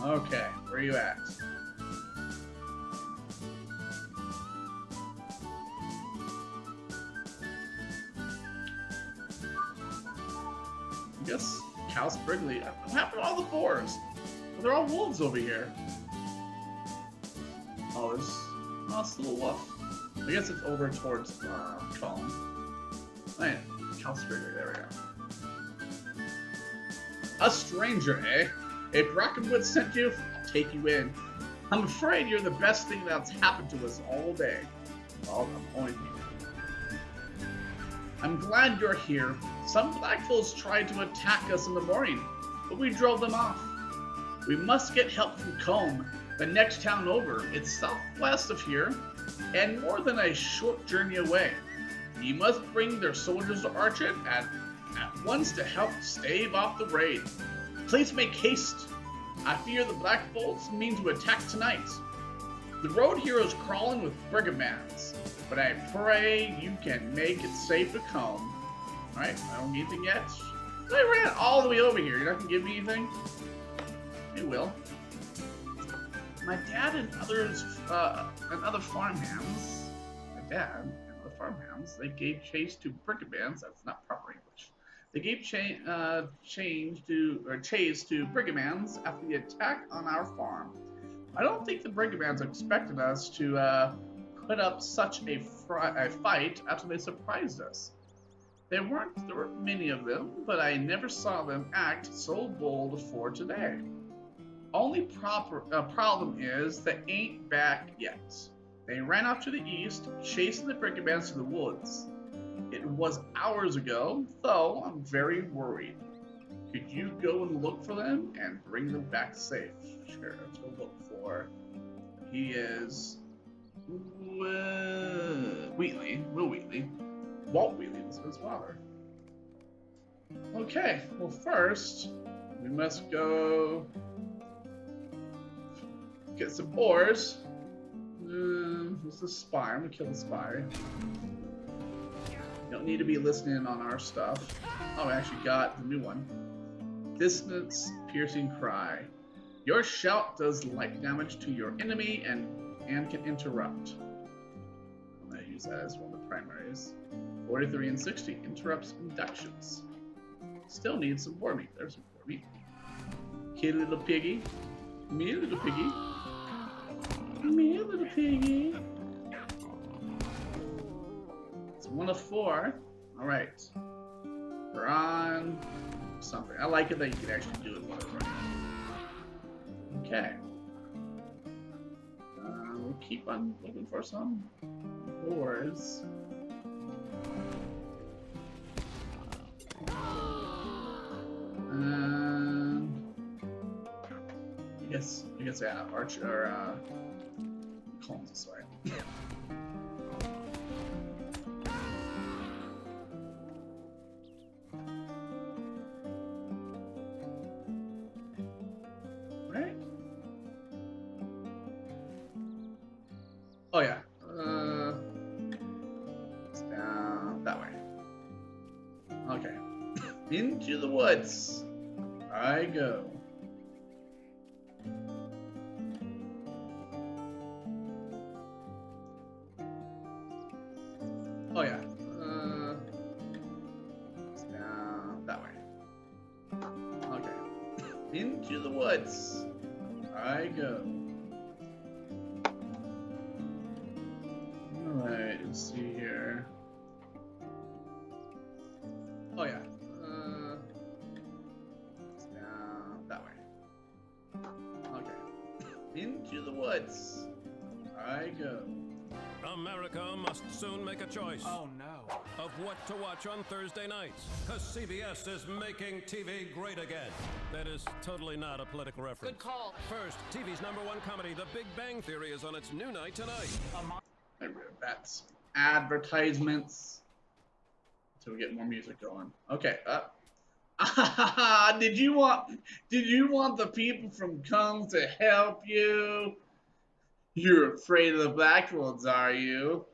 Okay, where are you at? I guess Cal Sprigley. What happened to all the boars? Well, they're all wolves over here. Oh, it's a little wolf. I guess it's over towards Colin. Oh yeah, Cal Sprigley, there we go. A stranger, eh? If Brackenwood sent you, I'll take you in. I'm afraid you're the best thing that's happened to us all day. Well, I'm only people. I'm glad you're here. Some Blackfools tried to attack us in the morning, but we drove them off. We must get help from Combe, the next town over. It's southwest of here, and more than a short journey away. You must bring their soldiers to Archit at once to help stave off the raid. Please make haste. I fear the Blackfools mean to attack tonight. The road here is crawling with brigands, but I pray you can make it safe to Combe. Alright, I don't need anything yet. I ran all the way over here. You're not gonna give me anything? You will. My dad and others, and other farmhands, they gave chase to brigands. That's not proper English. They gave chase to brigands after the attack on our farm. I don't think the brigands expected us to put up such a fight after they surprised us. There weren't many of them, but I never saw them act so bold before today. Only problem is they ain't back yet. They ran off to the east, chasing the brigands to the woods. It was hours ago, though I'm very worried. Could you go and look for them and bring them back safe? Sure, let's go look for. He is Wheatley. Will Wheatley. Walt Wheatley is his father. Okay, well first we must go get some boars. Who's the spy? I'm gonna kill the spy. You don't need to be listening on our stuff. Oh, I actually got the new one. Distance piercing cry. Your shout does light damage to your enemy and can interrupt. I'm gonna use that as one of the primaries. 43 and 60 interrupts inductions. Still need some boar meat. There's some boar meat. Okay, little piggy. Me, little piggy. Me, little piggy. It's 1 of 4. All right. We're on something. I like it that you can actually do it while we're running. Okay. We'll keep on looking for some doors. I guess yeah, Archer or Combs this way. Right? Oh yeah. It's down that way. Okay. Into the woods I go. Oh yeah. It's down that way. Okay. Into the woods I go. Alright, let's see here. Oh yeah. It's down that way. Okay. Into the woods I go. America must soon make a choice. Oh no. Of what to watch on Thursday nights. Because CBS is making TV great again. That is totally not a political reference. Good call. First, TV's #1 comedy, The Big Bang Theory, is on its new night tonight. That's advertisements. So we get more music going. Okay, up. Did you want the people from Combs to help you? You're afraid of the Blackwoods, are you?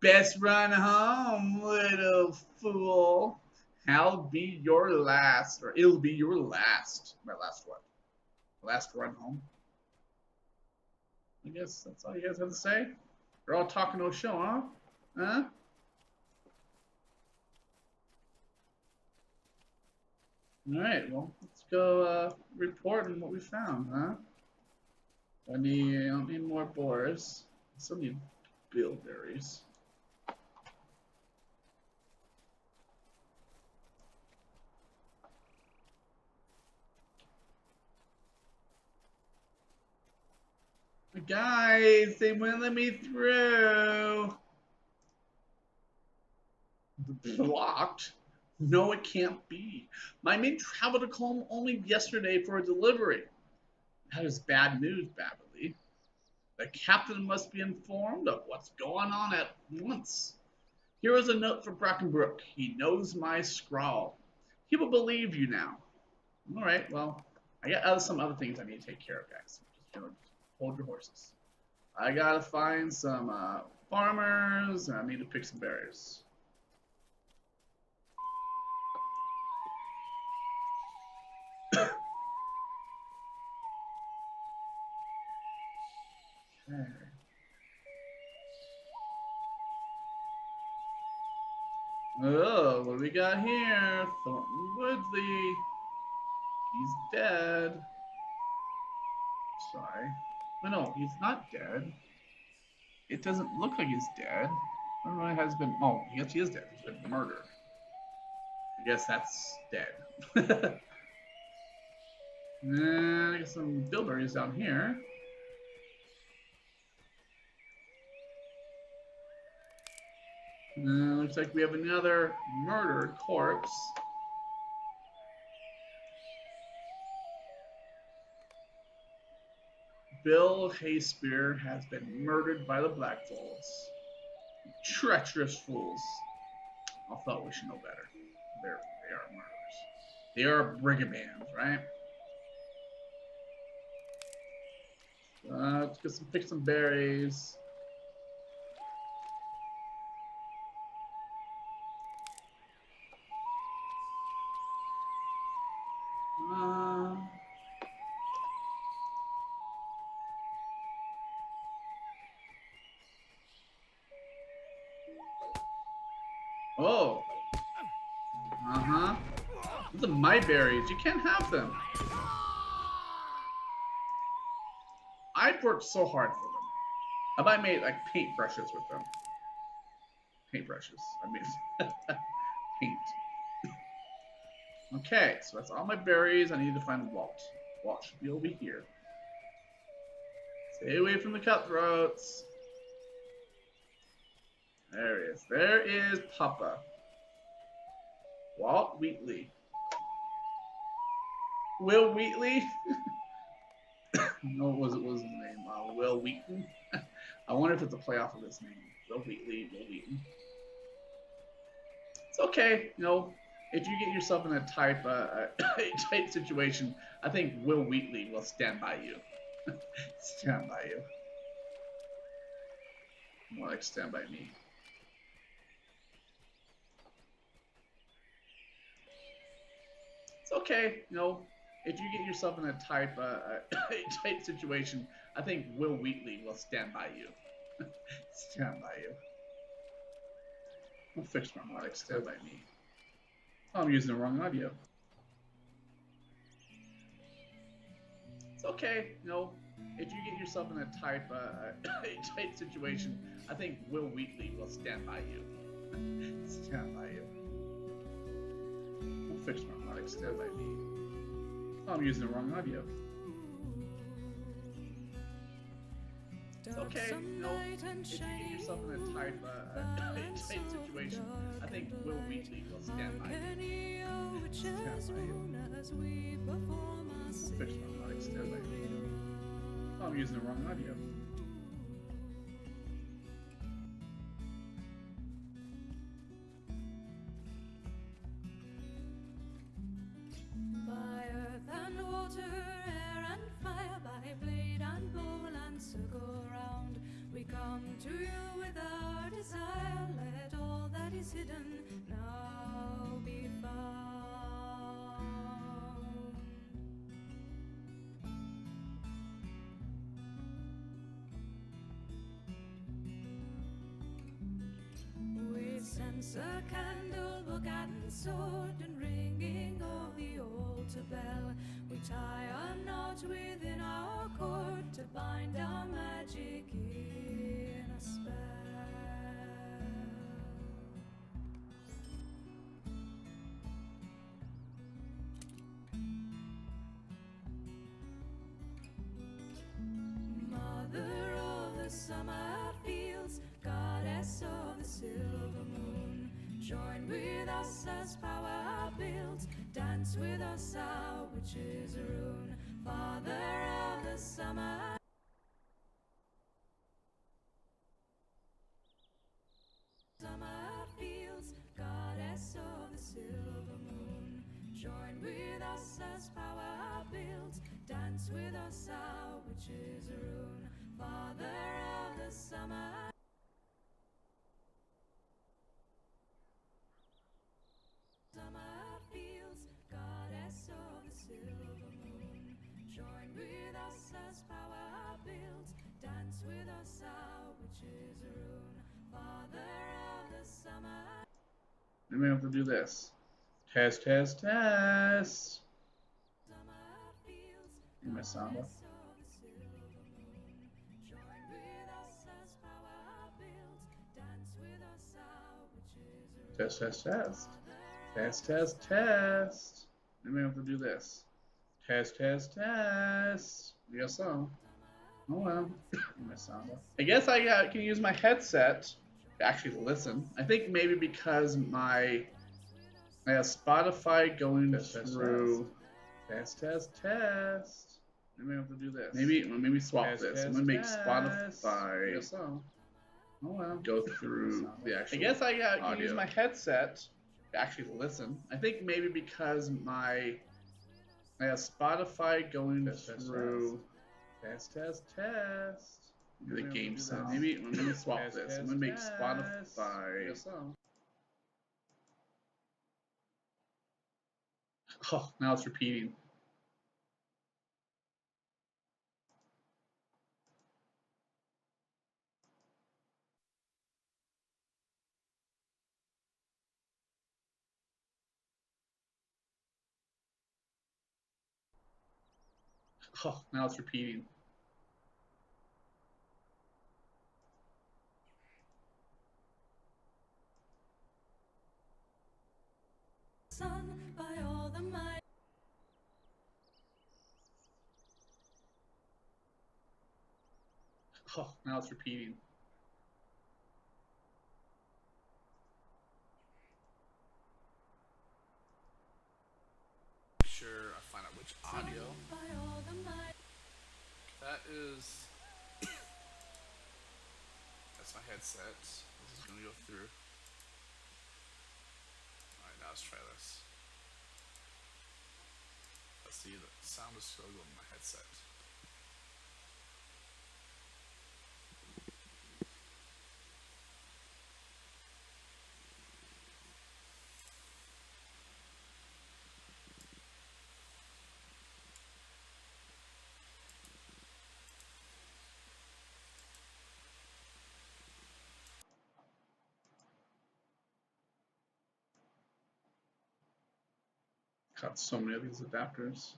Best run home, little fool. I'll be your last, or it'll be your last. My last what? Last run home? I guess that's all you guys have to say? You're all talking no show, huh? Huh? Alright, well, let's go report on what we found, huh? I don't need more boars. I still need bilberries. Guys, they wouldn't let me through. Blocked? No, it can't be. My men traveled to Combe only yesterday for a delivery. That is bad news, Bababile. The captain must be informed of what's going on at once. Here is a note for Brackenbrook. He knows my scrawl. He will believe you now. All right, well, I got some other things I need to take care of, guys. Just hold your horses. I gotta find some farmers, and I need to pick some berries. Okay. Oh, what do we got here? Thornton Woodley. He's dead. Sorry. Oh, no, he's not dead. It doesn't look like he's dead. I don't know, it has been. Oh, yes, he is dead. He's been murdered. I guess that's dead. And I got some bilberries down here. Looks like we have another murdered corpse. Bill Hayspear has been murdered by the Blackfolds. Treacherous fools. I thought we should know better. They are murderers. They are brigands, right? Let's pick some berries. Oh. Uh-huh. The my berries, you can't have them. I've worked so hard for them. I might make like paintbrushes with them. Paintbrushes. I mean, paint. Okay, so that's all my berries. I need to find Walt. Walt should be over here. Stay away from the cutthroats. There he is. There is Papa. Walt Wheatley. Will Wheatley? No, what was his name? Will Wheaton? I wonder if it's a play off of his name. Will Wheatley, Will Wheaton. It's okay, you know, if you get yourself in a type situation, I think Will Wheatley will stand by you. Stand by you. More like stand by me. It's okay, you know, if you get yourself in a type situation, I think Will Wheatley will stand by you. Stand by you. I'll fix my mic. Stand by me. Oh, I'm using the wrong audio. It's okay, you know, if you get yourself in a type situation, I think Will Wheatley will stand by you. Stand by you. I'll fix my mic. Stand by me. Oh, I'm using the wrong audio. It's okay, you know, if you get yourself in a type situation, I think Will Wheatley will stand by you. Stand by you. I'll fix my mic. Stand by me. Oh, I'm using the wrong audio. By earth and water, air and fire, by blade and bowl and circle round, we come to you with our desire. Let all that is hidden now be found. With censer, candle, book and sword, and ringing of the altar bell, we tie a knot within our cord to bind our magic in a spell. Mother of the summer fields, goddess of the silver moon, join with us as power builds, dance with us our witch's rune. Father of the summer fields, goddess of the silver moon, join with us as power builds, dance with us our witch's rune. Father of the summer fields, goddess of the silver moon, join with us as power builds, dance with us our witch's rune. Father of the summer. I may have to do this. Test, test, test. In my sound up. Test, test, test. Test, test, test. I may have to do this. Test, test, test. I guess so. Oh well. In my sound up. I guess I can use my headset to actually listen. I think maybe because I have Spotify going through. Test, test, test. I may have to do this. Maybe swap Test, this. test, I'm gonna make test. Spotify. I guess so. Oh well. Go through the actual. I guess I can audio. use my headset to actually listen. I think maybe because I have Spotify going through. Test, test, test. The game sound. Maybe swap Test, this. I'm test, gonna make test. Spotify. I guess so. Oh, now it's repeating. Oh, now it's repeating. Son by all the might. Oh, now it's repeating. Sure, I find out which audio. By all the might. That is. That's my headset. This is gonna go through. Alright, now let's try this. Let's see, the sound is still going in my headset. Got so many of these adapters.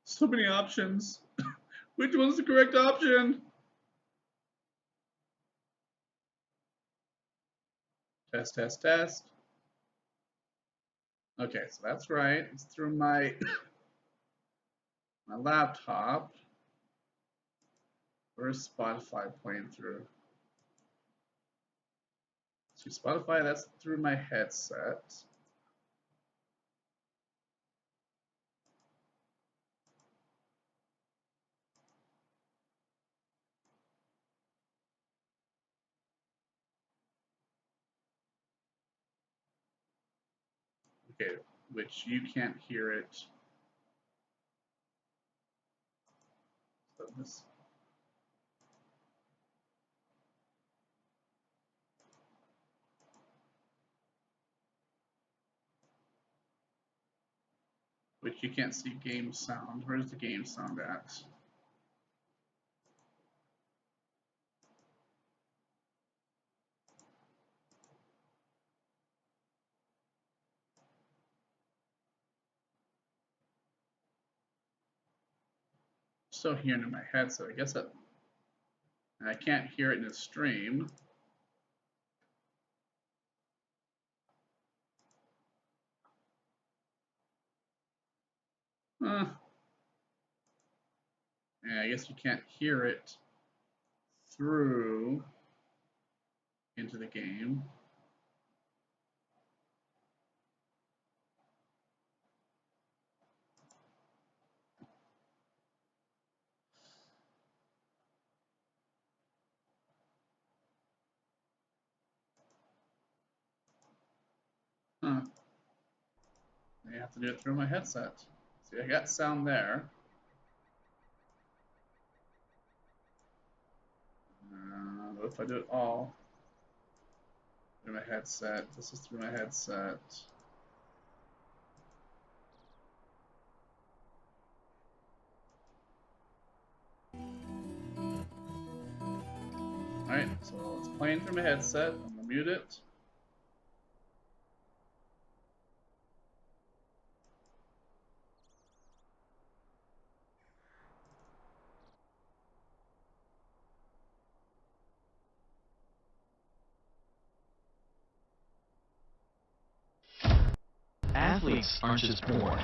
So many options. Which one's the correct option? Test, test, test. Okay, so that's right. It's through my my laptop. Where's Spotify playing through? See, Spotify, that's through my headset. Okay, which you can't hear it. So this. Which you can't see game sound. Where's the game sound at? Still hearing in my headset. I guess that. And I can't hear it in the stream. Yeah, I guess you can't hear it through into the game. Huh. I have to do it through my headset. See, I got sound there. What if I do it all through my headset? This is through my headset. Alright, so it's playing through my headset. I'm gonna mute it. Athletes aren't just born.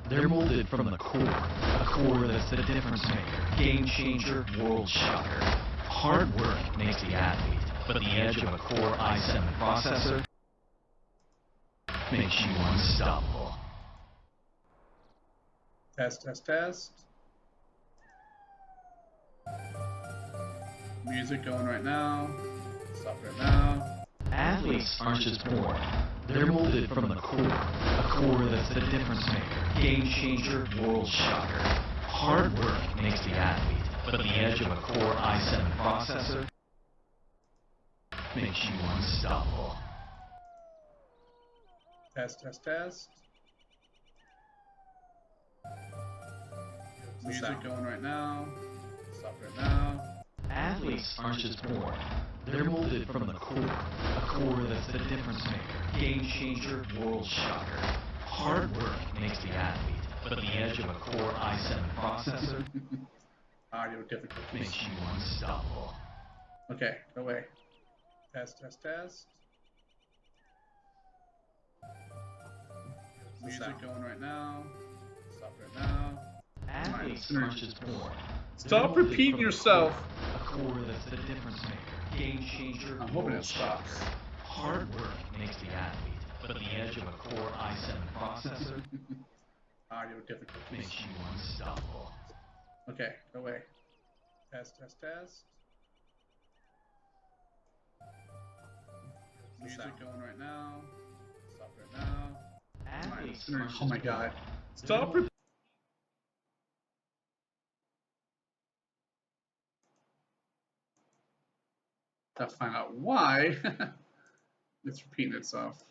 They're molded from the core. A core that's the difference maker, game changer, world shocker. Hard work makes the athlete, but the edge of a Core i7 processor makes you unstoppable. Test, test, test. Music going right now. Stop right now. Athletes aren't just born. They're molded from the core. A core that's the difference maker, game changer, world shocker. Hard work makes the athlete, but the edge of a Core i7 processor makes you unstoppable. Test, test, test. Music going right now. Stop right now. Athletes aren't just born. They're molded from the core. A core that's the difference maker. Game changer, world shocker. Hard work makes the athlete, but the edge of a Core i7 processor Audio difficulties. makes you unstoppable. Okay, go away. Test, test, test. Music going right now. Stop right now. Athletes aren't just born. Stop repeating yourself. A core that's the difference maker. Game changer, I'm hoping world it stops. shocker. Hard work makes the athlete, but the edge of a Core i7 processor Audio difficulties. makes you unstoppable. Okay, go away. Test, test, test. Music going right now. Stop right now. Athletes Alright, aren't oh my just god. born. Stop repeating. To find out why it's repeating itself.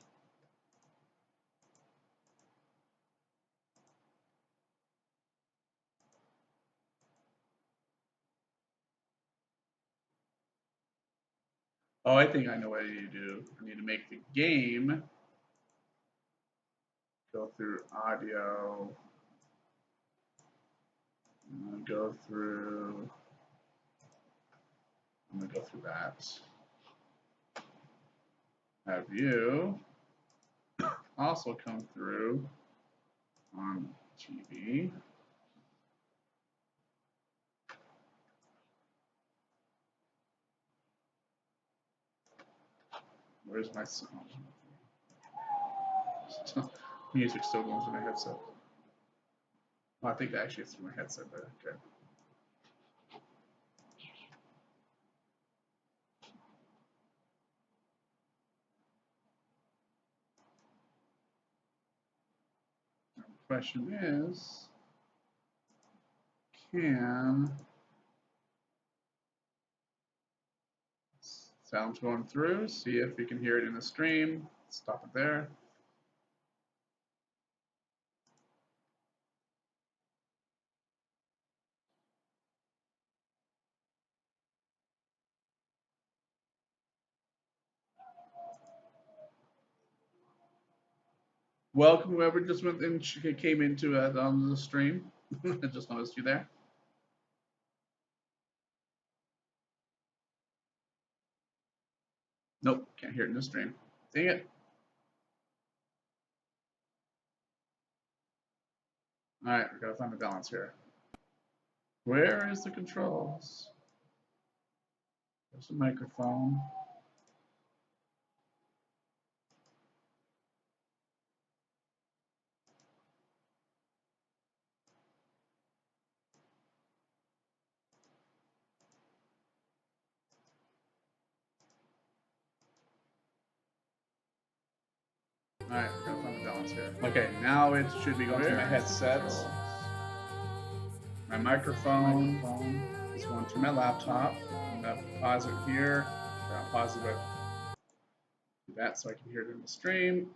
Oh, I think I know what I need to do. I need to make the game go through audio. I'm gonna go through that. Have you also come through on TV. Where's my sound? Music still going through my headset. Well, I think actually it's through my headset, but okay. Now the question is, can sound's going through? See if you can hear it in the stream. Stop it there. Welcome whoever just went and came into on the stream. I just noticed you there. Nope, can't hear it in the stream. Dang it. All right, we gotta find the balance here. Where is the controls? There's the microphone. Alright, we gotta find the balance here. Okay, now it should be going to my headset. My microphone is going to my laptop. I'm gonna pause it here. I'll pause it, but do that so I can hear it in the stream.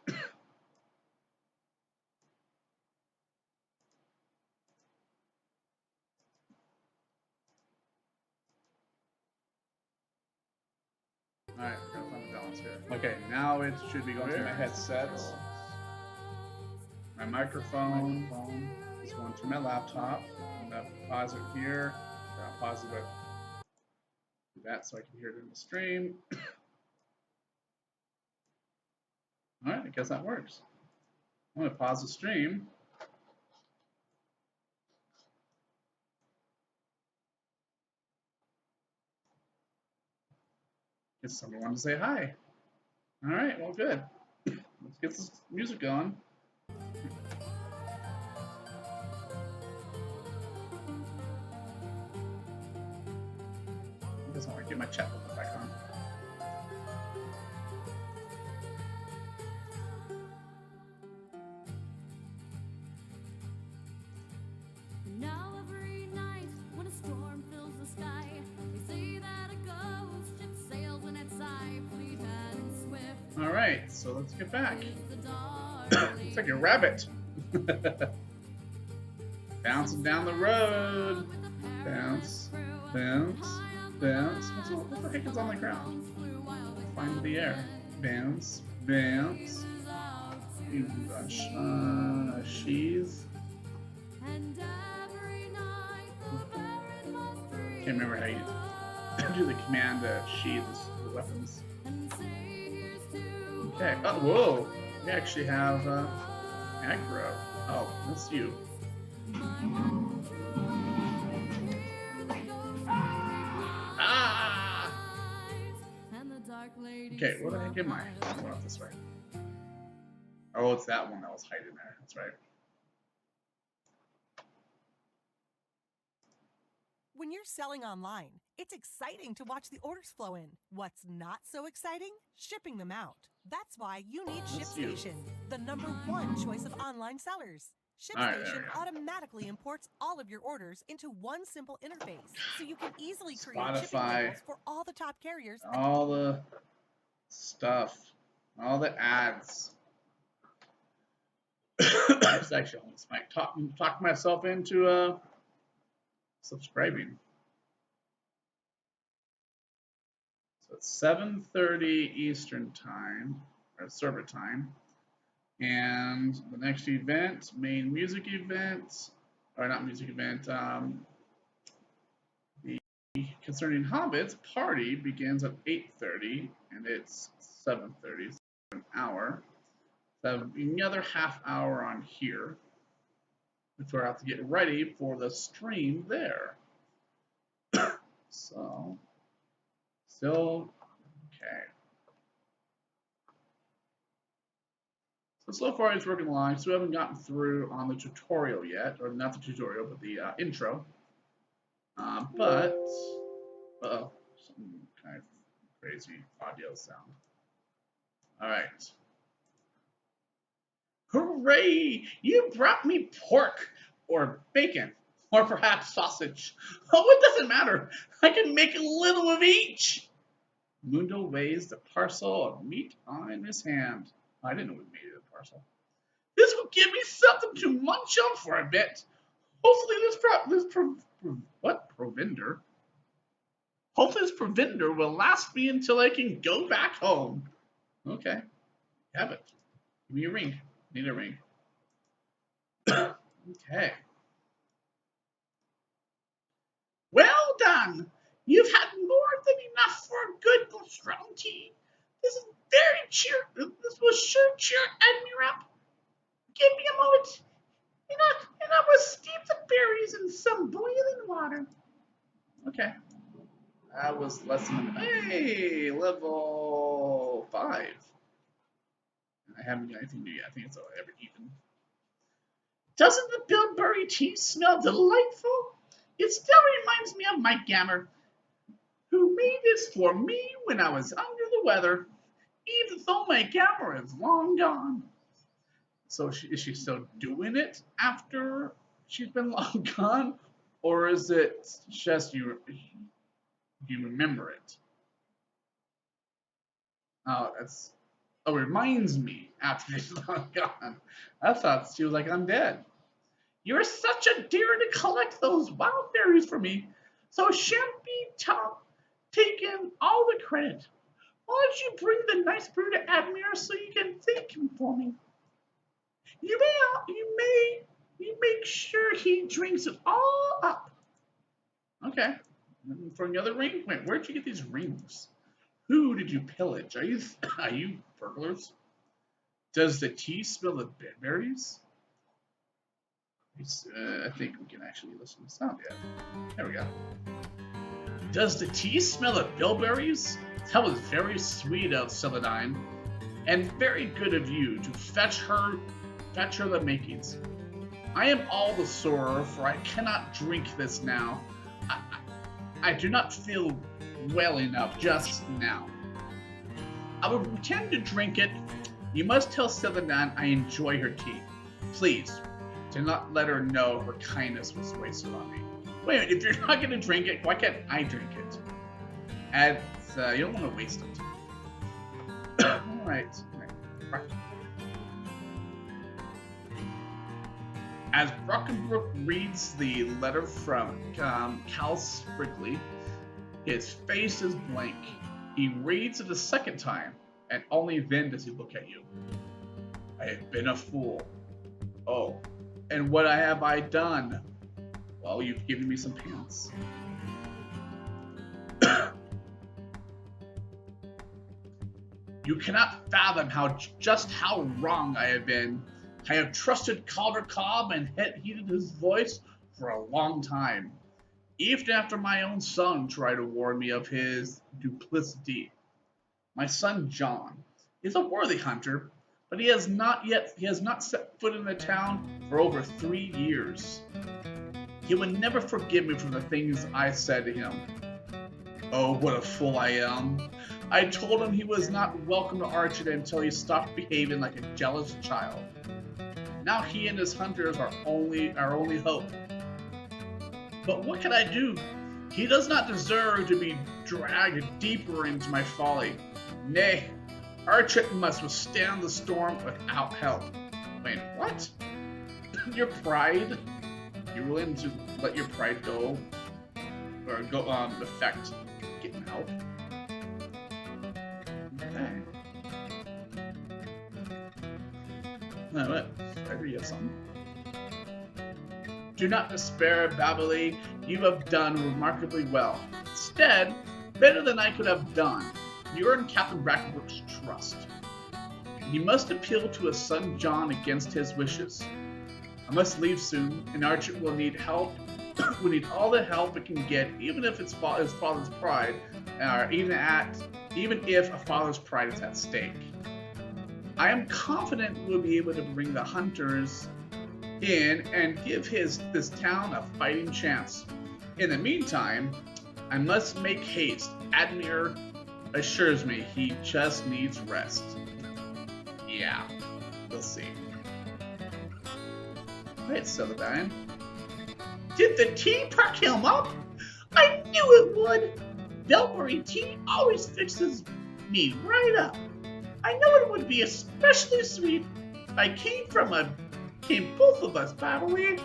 Alright, we gotta find the balance here. Okay, now it should be going to my headset. My microphone is going to my laptop. I'm gonna pause it here. I'll pause it, but do that so I can hear it in the stream. Alright, I guess that works. I'm gonna pause the stream. Guess someone wanted to say hi. Alright, well good. Let's get this music going. I guess I want to get my chat bubble back on. Now every night when a storm fills the sky, they say that a ghost ship sails in its eye, fleet and swift. Alright, so let's get back. Is the dark It's like a rabbit. Bouncing down the road. Bounce, bounce. Bounce. What the heck is on the ground? Find the air. Bounce. Bounce. Sheath. Can't remember how you do the command to sheathe the weapons. Okay. Oh, whoa. We actually have aggro. Oh, that's you. Ah! Okay, where the heck am I? I'm going up this way. Oh, it's that one that was hiding there. That's right. When you're selling online, it's exciting to watch the orders flow in. What's not so exciting? Shipping them out. That's why you need ShipStation, the #1 choice of online sellers. ShipStation automatically imports all of your orders into one simple interface, so you can easily create shipping labels for all the top carriers. All the stuff, all the ads. It's actually almost like talking myself into subscribing. So it's 7:30 Eastern time, or server time. And the next event, main music event, or not music event, the Concerning Hobbits party begins at 8:30, and it's 7:30, so an hour. So another half hour on here before I have to get ready for the stream there. So, still, okay. So far it's working along. So we haven't gotten through on the tutorial yet, or not the tutorial, but the intro. But, uh-oh, some kind of crazy audio sound. All right. Hooray! You brought me pork, or bacon, or perhaps sausage. Oh, it doesn't matter. I can make a little of each. Mundo weighs the parcel of meat on his hand. I didn't know we made it a parcel. This will give me something to munch on for a bit. Hopefully provender. Hopefully this provender will last me until I can go back home. Okay, have it. Give me a ring. Need a ring. Okay. Well done. You've had more than enough for a good strong tea. This will sure cheer Admiral up. Give me a moment, and I will steep the berries in some boiling water. Okay. That was less than level 5. And I haven't got anything new yet. I think it's ever even. Doesn't the bilberry tea smell delightful? It still reminds me of my Gammer, who made this for me when I was under the weather, even though my Gammer is long gone. So is she still doing it after she's been long gone? Or is it just you remember it? Oh, it reminds me after she's long gone. I thought she was like, I'm dead. You're such a dear to collect those wild berries for me, so shan't be taking all the credit. Why don't you bring the nice brew to Admir so you can thank him for me? You make sure he drinks it all up. Okay. For another ring? Wait, where'd you get these rings? Who did you pillage? Are you burglars? Does the tea smell of berries? I think we can actually listen to the sound yet. There we go. Does the tea smell of bilberries? That was very sweet of Celadine, and very good of you to fetch her the makings. I am all the sorer, for I cannot drink this now. I do not feel well enough just now. I will pretend to drink it. You must tell Celadine I enjoy her tea. Please, do not let her know her kindness was wasted on me. Wait a minute, if you're not going to drink it, why can't I drink it? And you don't want to waste it. Alright. As Brockenbrook reads the letter from Cal Sprigley, His face is blank. He reads it a second time, and only then does he look at you. I have been a fool. Oh, and what have I done? Well, you've given me some pants. You cannot fathom just how wrong I have been. I have trusted Calder Cobb and heeded his voice for a long time, even after my own son tried to warn me of his duplicity. My son John is a worthy hunter, but he has not set foot in the town for over 3 years. He would never forgive me for the things I said to him. Oh, what a fool I am. I told him he was not welcome to Archit until he stopped behaving like a jealous child. Now he and his hunters are our only hope. But what can I do? He does not deserve to be dragged deeper into my folly. Nay, Archit must withstand the storm without help. Wait, what? Your pride? You're willing to let your pride go? Or go affect getting help? Okay. No, what? I hear you have something. Do not despair, Bababile. You have done remarkably well. Instead, better than I could have done. You earned Captain Brackenbrook's trust. You must appeal to his son John against his wishes. I must leave soon, and Archit will need help. We need all the help it can get, even if it's his father's pride, or even if a father's pride is at stake. I am confident we'll be able to bring the hunters in and give this town a fighting chance. In the meantime, I must make haste. Admir assures me he just needs rest. Yeah, we'll see. Alright, Celadine. Did the tea perk him up? I knew it would! Don't worry, tea always fixes me right up. I know it would be especially sweet if I came both of us, Bababile.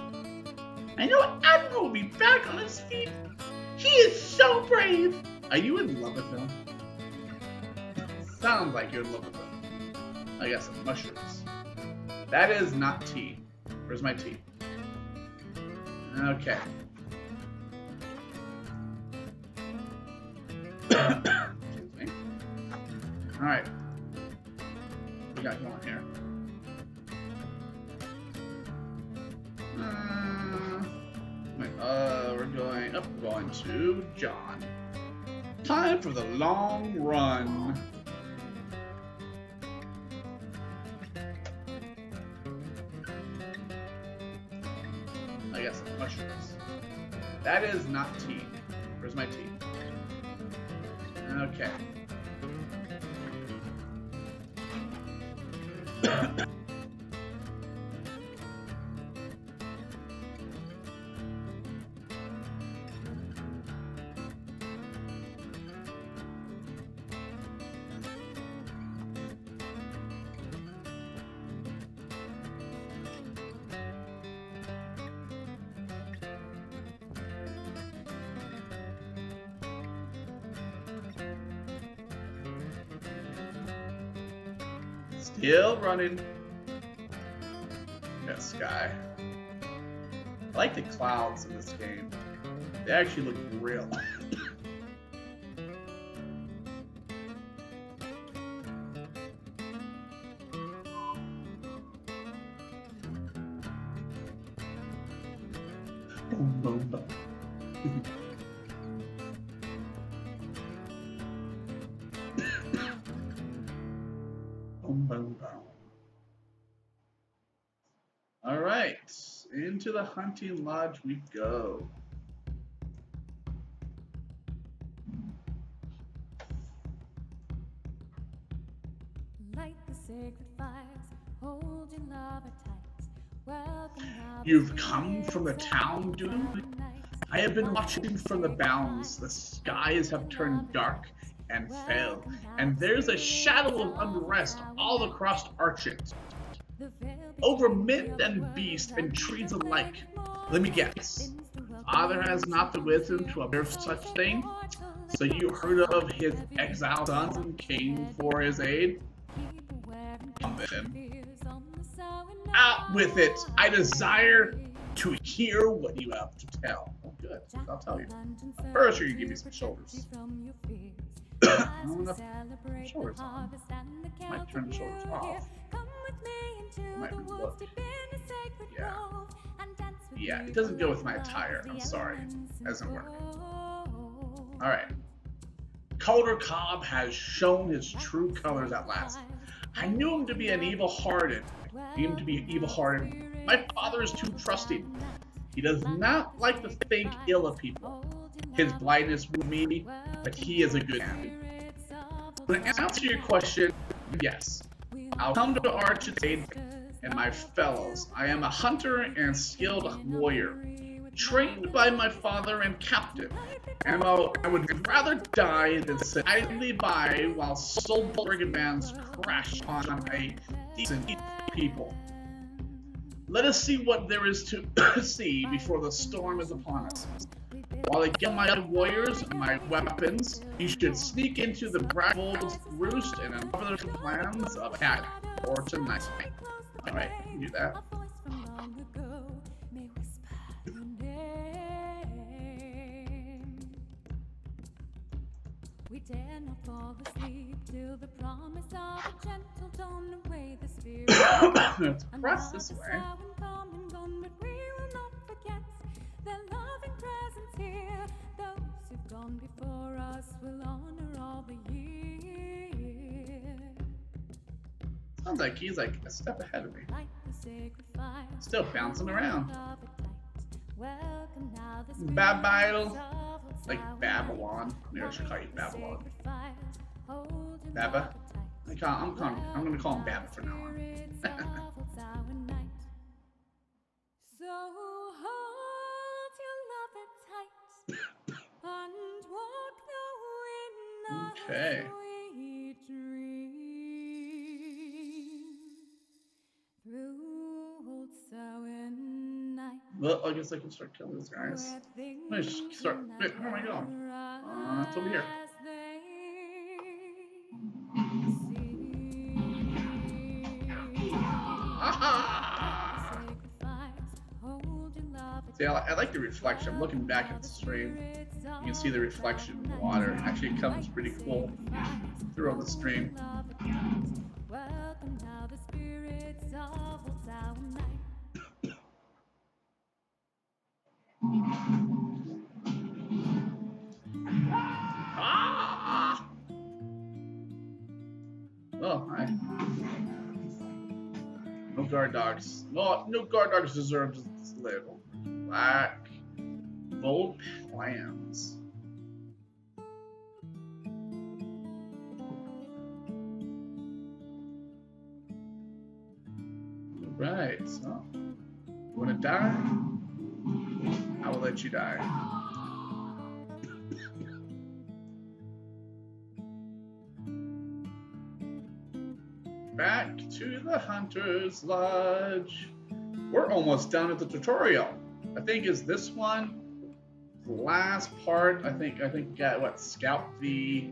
I know Admiral will be back on his feet. He is so brave. Are you in love with him? Sounds like you're in love with him. I got some mushrooms. That is not tea. Where's my tea? Okay. Excuse me. Alright. What we got going here? We're going to John. Time for the long run. I got some mushrooms. That is not tea. Where's my tea? Okay. Still running. That sky. I like the clouds in this game. They actually look real. Boom, boom, boom. Boom, boom, boom. All right, into the hunting lodge we go. Light the sacred fires, hold your lover tight. Welcome now. You've come from the town, dude? I have been watching from the bounds. The skies have turned dark and pale, and there's a shadow of unrest all across Archit. Over men and beasts and trees alike. Let me guess. Father has not the wisdom to observe such thing? So you heard of his exiled sons and came for his aid? Come then. Out with it! I desire to hear what you have to tell. Oh, good. I'll tell you. First, you're gonna give me some shoulders. Not enough shoulders on. Might turn the shoulders off. Might look. Yeah. Yeah, it doesn't go with my attire. I'm sorry. Doesn't work. Alright. Calder Cobb has shown his true colors at last. I knew him to be an evil-hearted. My father is too trusting. He does not like to think ill of people. His blindness would me, but he is a good man. To answer your question, yes. I'll come to Arch's aid and my fellows. I am a hunter and skilled warrior, trained by my father and captain. And I would rather die than sit idly by while soul brigand bands crash on a decent people. Let us see what there is to see before the storm is upon us. While I get my warriors and my weapons, you should sneak into the Braggold's roost and uncover the plans of attack for tonight. Alright, you can do that. We dare not fall asleep till the promise of a gentle dawn away the spirit. Let's press this way. But we will not forget their loving presence here. Those who've gone before us will honor all the year. Sounds like he's like a step ahead of me. Like the sacred fire, Still bouncing around. welcome now the Bababile, like Babylon. Maybe I should call you Babylon. Baba? I'm gonna call him Baba from now on. So hold your lover tight and walk the wind Okay. sweet dream through old Samhain night. Well, I guess I can start killing these guys. Wait, where am I going? It's over here. Aha! See, I like the reflection. I'm looking back at the stream. You can see the reflection in the water. Actually, it comes pretty cool through on the stream. Welcome now the spirits of old Samhain night. Ah! Oh, hi. No guard dogs. No guard dogs deserve to live. Black. Bold plans. Right, so. You wanna die? I will let you die. Back to the Hunter's Lodge. We're almost done with the tutorial. I think is this one the last part. I think what scout the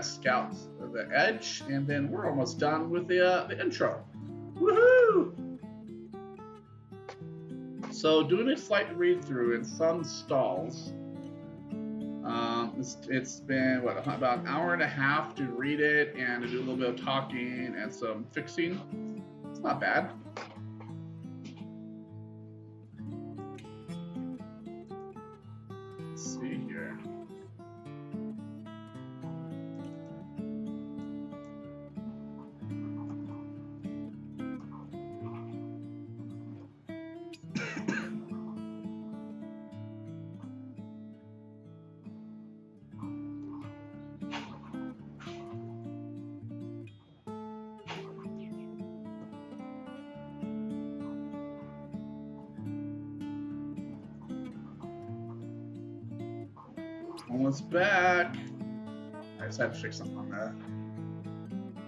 scout the edge, and then we're almost done with the intro. Woohoo! So doing a slight read through in some stalls. It's been about an hour and a half to read it and to do a little bit of talking and some fixing. It's not bad. Let's see here. Almost back. I just had to fix something on the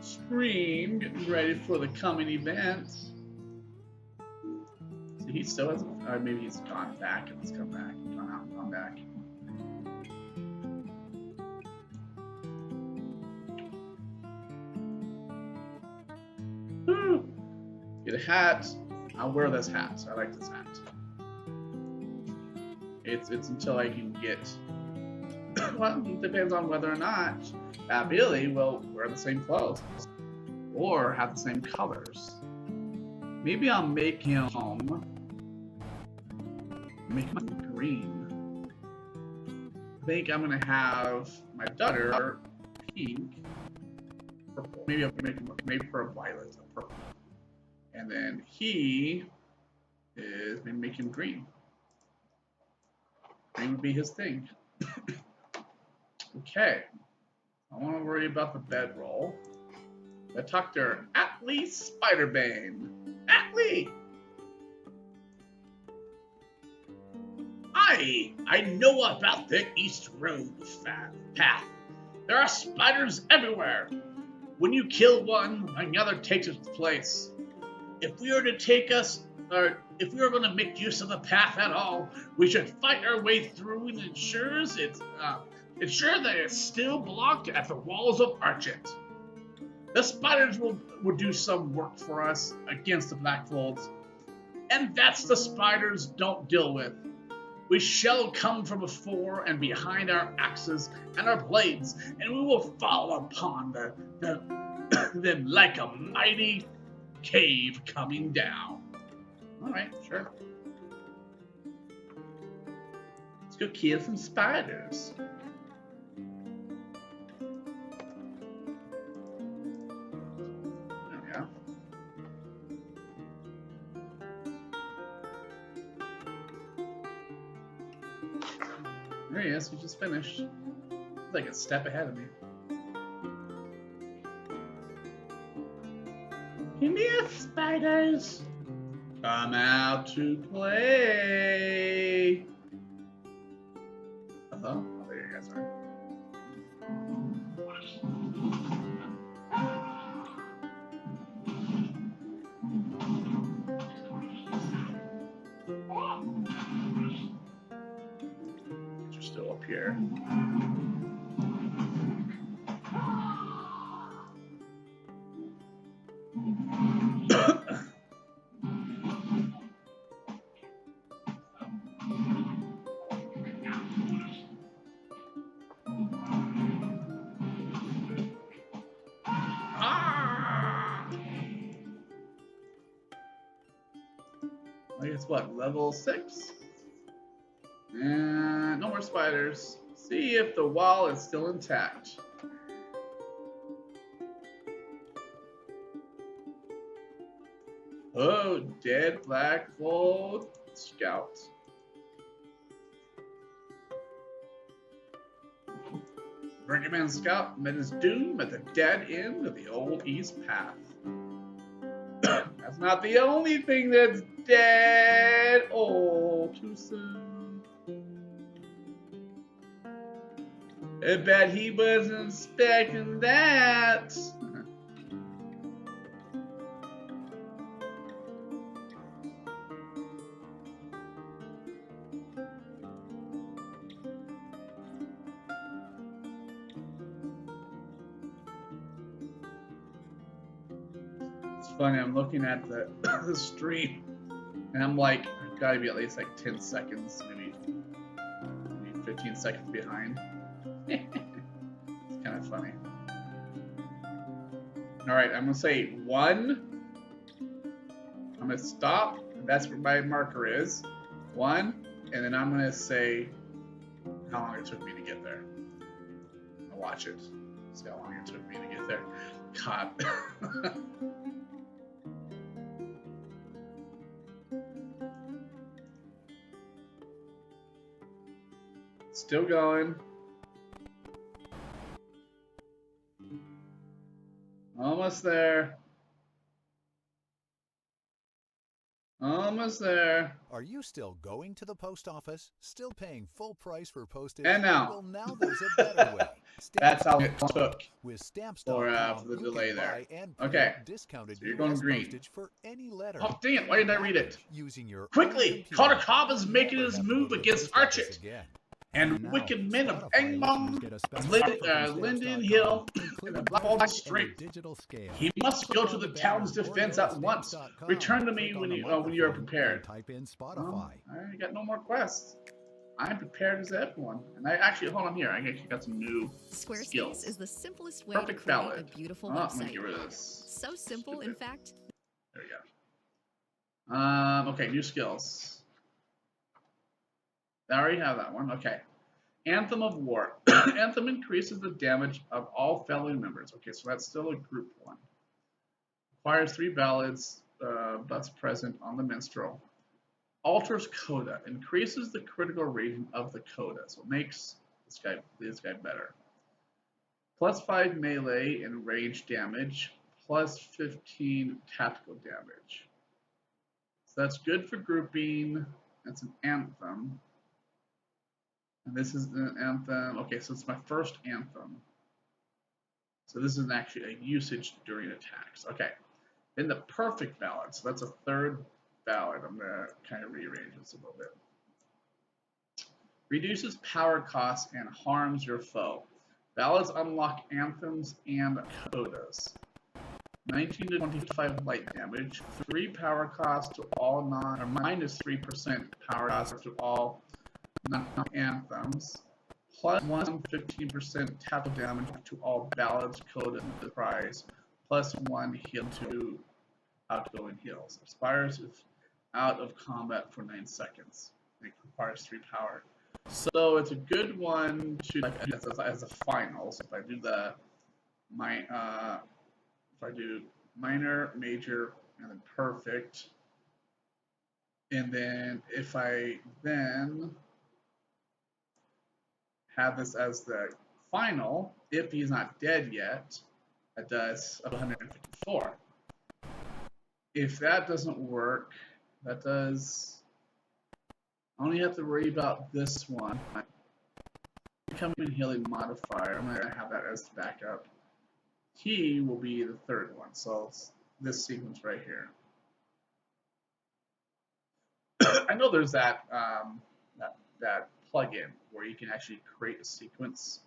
screen, getting ready for the coming event. So he still hasn't, or maybe he's gone back and let's come back. Gone out and gone back. Get a hat. I'll wear this hat. I like this hat. It's until I can get. Well, it depends on whether or not Bababile will wear the same clothes or have the same colors. Maybe I'll make him green. I think I'm gonna have my daughter pink, purple. Maybe I'll make her violet, purple, and then he is maybe make him green. Green would be his thing. Okay, I want to worry about the bedroll. I talked to her. Atlee Spiderbane. Atlee! I know about the East Road path. There are spiders everywhere. When you kill one, another takes its place. If we are to if we are going to make use of the path at all, we should fight our way through and ensure that it's still blocked at the walls of Archit. The spiders will do some work for us against the Black Folds, and that's the spiders don't deal with. We shall come from before and behind our axes and our blades, and we will fall upon them like a mighty cave coming down. All right, sure. Let's go kill some spiders. There we go. There he is. He just finished. He's like a step ahead of me. Come here, spiders. Come out to play. Hello? Oh, there you guys are. You're still up here. I guess what, level 6? And no more spiders. See if the wall is still intact. Oh, dead Black Fold Scout. Recommend Scout met his doom at the dead end of the old East Path. That's not the only thing that's dead. Oh, too soon. I bet he wasn't expecting that. Funny, I'm looking at the stream and I'm like, I've got to be at least like 10 seconds, maybe 15 seconds behind. It's kind of funny. All right, I'm gonna say 1. I'm gonna stop. That's where my marker is. 1, and then I'm gonna say how long it took me to get there. I'll watch it. See how long it took me to get there. God. Still going. Almost there. Almost there. Are you still going to the post office? Still paying full price for postage? And now. Well, now there's a better way. That's how it took. With Stamps.com, for the delay there. Okay. Discounted so you're going green. Postage for any letter. Oh, dang it. Why didn't I read it? Using your Quickly! Carter Cobb is making his move against Archit. And Now, Wicked Men of Spotify Engmong, listeners get a special offer from Linden Stamps.com, Hill, and the including Black Ball credit and a Strait. digital scale. He must go Click to on the banner town's or defense go to at once. Stamps.com, Return to me click on when the you are microphone, prepared. and type in Spotify. Well, I got no more quests. I'm prepared as everyone. And I actually, hold on here, I actually got some new Squarespace skills. is the simplest way Perfect to create ballad. a beautiful I'm gonna website. get rid of this. So simple, in fact. There we go. Okay, new skills. I already have that one. Okay. Anthem of War. Anthem increases the damage of all family members. Okay, so that's still a group one. Requires 3 ballads, thus present on the minstrel. Alters coda. Increases the critical rating of the coda. So it makes this guy better. Plus 5 melee and range damage. Plus 15 tactical damage. So that's good for grouping. That's an anthem. And this is an anthem. Okay, so it's my first anthem. So this is actually a usage during attacks. Okay. Then the perfect ballad. So that's a third ballad. I'm going to kind of rearrange this a little bit. Reduces power costs and harms your foe. Ballads unlock anthems and codas. 19 to 25 light damage. 3 power costs to all or minus 3% power costs to all non-anthems. Plus 15% tactical damage to all ballads, codas, and the prize. Plus 1 heal to outgoing heals. Expires if out of combat for 9 seconds. It requires 3 power. So it's a good one to like as a final. So if I do if I do minor, major, and then perfect, and then if I then have this as the final, if he's not dead yet, that does 154. If that doesn't work, that does. I only have to worry about this one. Becoming healing modifier. I'm gonna have that as backup. He will be the third one. So it's this sequence right here. I know there's that that plugin where you can actually create a sequence.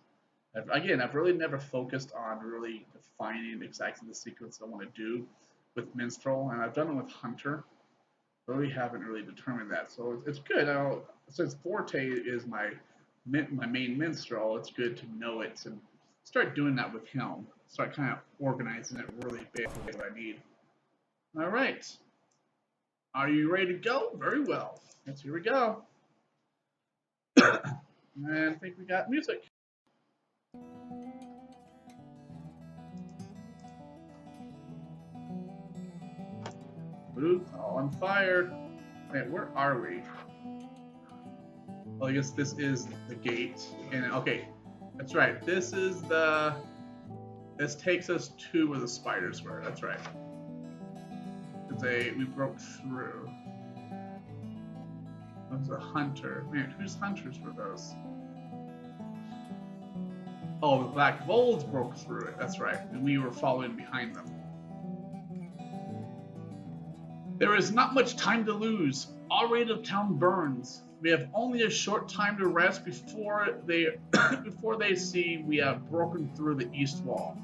I've really never focused on really defining exactly the sequence I want to do with Minstrel, and I've done it with Hunter. Really haven't really determined that, so it's good. Since Forte is my main Minstrel, it's good to know it and start doing that with him. Start kind of organizing it really big for what I need. All right, are you ready to go? Very well. Let's here we go. And I think we got music. Ooh, all on fire. Wait, where are we? Well, I guess this is the gate. And okay, that's right. This takes us to where the spiders were. That's right. We broke through. That was a hunter. Man, whose hunters were those? Oh, the Black Volds broke through it. That's right. And we were following behind them. There is not much time to lose. Already the town burns. We have only a short time to rest before they see we have broken through the east wall.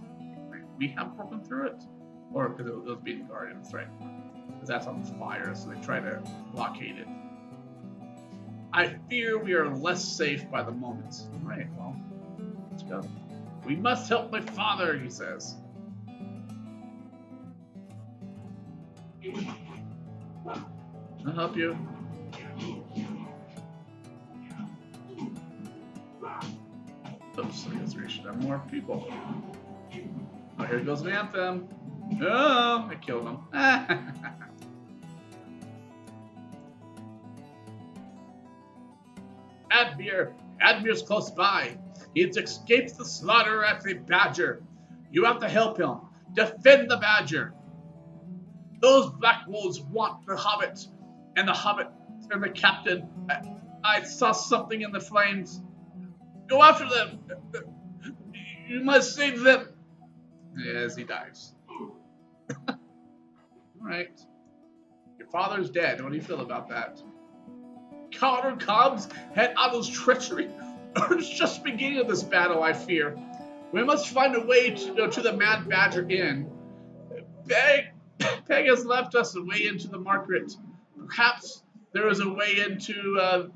Wait, we have broken through it? Or because it was being guarded, that's right. Because that's on fire, so they try to blockade it. I fear we are less safe by the moment. Alright, well, let's go. We must help my father, he says. I'll help you. Oops, I guess we should have more people. Oh, here goes an anthem. Oh, I killed him. Admir's close by. He has escaped the slaughter at the Badger. You have to help him. Defend the Badger. Those Black Wolves want the Hobbit and the captain. I saw something in the flames. Go after them. You must save them. As he dies. Alright. Your father's dead. What do you feel about that? Connor Cobb's and Otto's treachery are just the beginning of this battle, I fear. We must find a way to the Mad Badger Inn. Peg has left us a way into the market. Perhaps there is a way into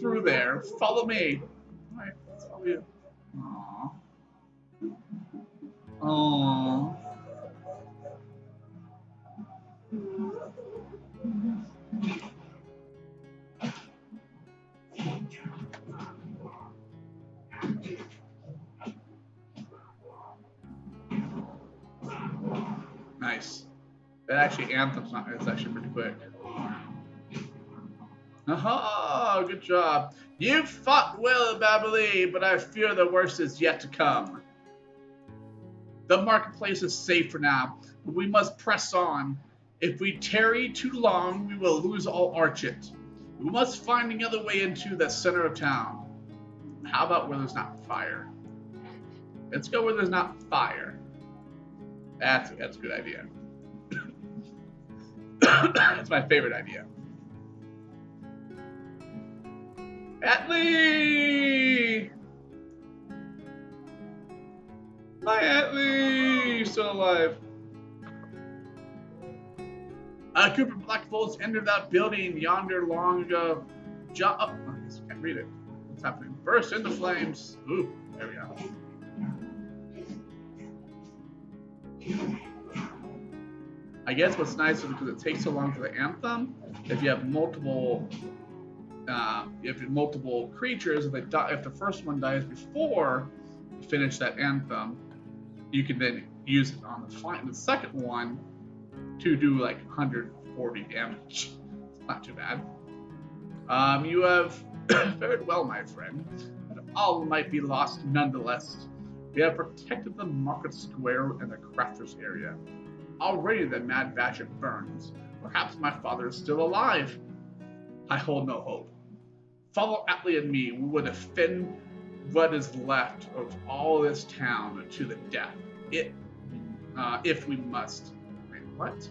through there. Follow me. All right, follow you. Aww. Aww. Nice. That actually anthem's not. It's actually pretty quick. Aha! Good job. You fought well, Bababile, but I fear the worst is yet to come. The marketplace is safe for now, but we must press on. If we tarry too long, we will lose all Archet. We must find another way into the center of town. How about where there's not fire? Let's go where there's not fire. That's a good idea. That's my favorite idea. Atlee! Hi, Atlee! You're still alive. A group of black folks entered that building yonder long ago. Oh, I guess I can't read it. What's happening? Burst into flames. Ooh, there we go. I guess what's nice is because it takes so long for the anthem. If you have multiple creatures, if the first one dies before you finish that anthem, you can then use it on the second one to do like 140 damage. It's not too bad. You have fared well, my friend, but all might be lost nonetheless. We have protected the market square and the crafters area. Already the Mad Badger burns. Perhaps my father is still alive. I hold no hope. Follow Atlee and me. We will defend what is left of all this town to the death. If we must. Wait, what?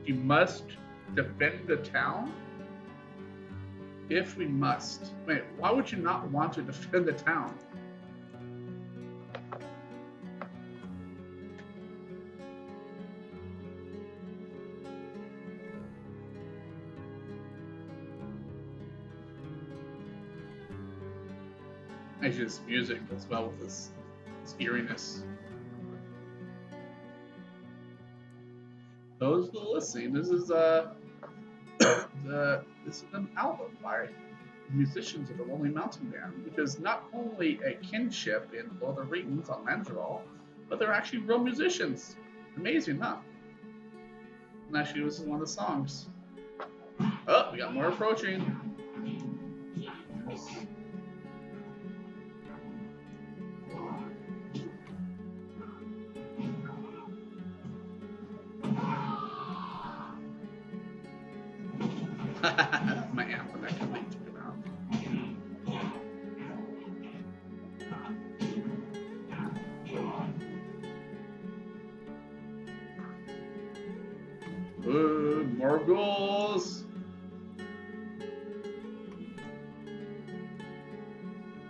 You must defend the town? If we must. Wait, why would you not want to defend the town? Actually, this music as well with this eeriness. Those who are listening, this is an album by musicians of the Lonely Mountain Band, which is not only a kinship in Lord of the Rings on Lanzarote, but they're actually real musicians. Amazing, huh? And actually, this is one of the songs. Oh, we got more approaching. My anthem that can lead to him out. Good, more goals.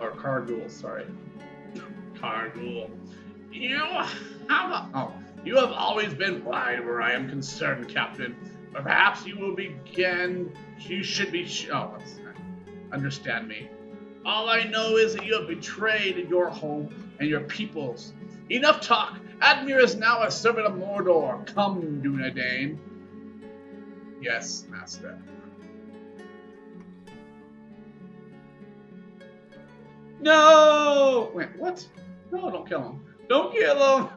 Or Carghoul, sorry. Carghoul. You have always been right where I am concerned, Captain. But perhaps you will begin. You should be. Understand me. All I know is that you have betrayed your home and your peoples. Enough talk. Admir is now a servant of Mordor. Come, Dunedain. Yes, Master. No! Wait, what? No, don't kill him. Don't kill him!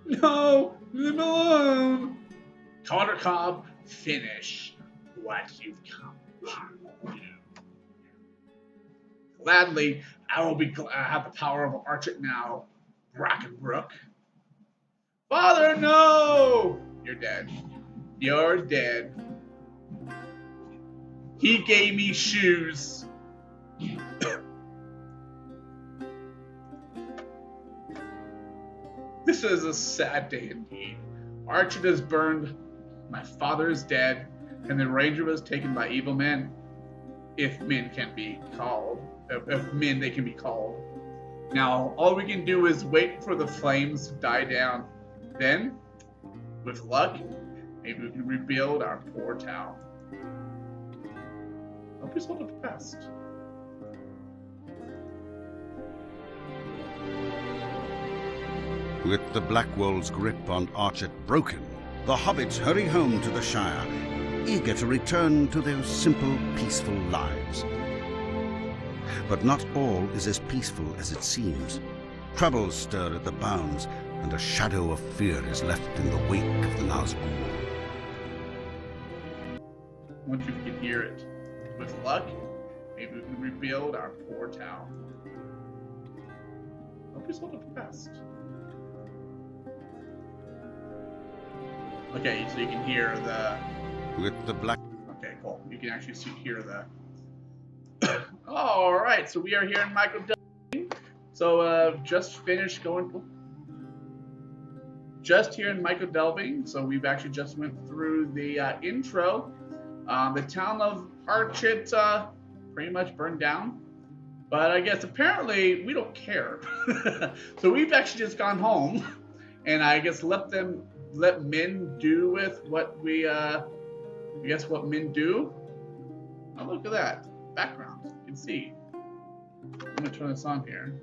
No! Leave him alone! Connor Cobb, finish what you've come to do. Gladly, I will have the power of Archet now, Brackenbrook. Father, no! You're dead. You're dead. He gave me shoes. This is a sad day indeed. Archet is burned, my father is dead, and the ranger was taken by evil men. if men can be called, if men they can be called. Now, all we can do is wait for the flames to die down. Then, with luck, maybe we can rebuild our poor town. Hope you're so depressed. With the Blackwold's grip on Archet broken, the hobbits hurry home to the Shire, eager to return to their simple, peaceful lives. But not all is as peaceful as it seems. Troubles stir at the bounds, and a shadow of fear is left in the wake of the Nazgul. Once you can hear it, with luck, maybe we can rebuild our poor town. Hope you're so depressed. Okay, so you can hear the... With the black... Okay, cool. You can actually hear the... Alright, so we are here in MicroDelving. So, just finished going... Just here in MicroDelving, so we've actually just went through the intro. The town of Archet pretty much burned down. But I guess apparently we don't care. So we've actually just gone home. And I guess let men do with what we, I guess what men do. Oh, look at that. Background. You can see. I'm going to turn this on here.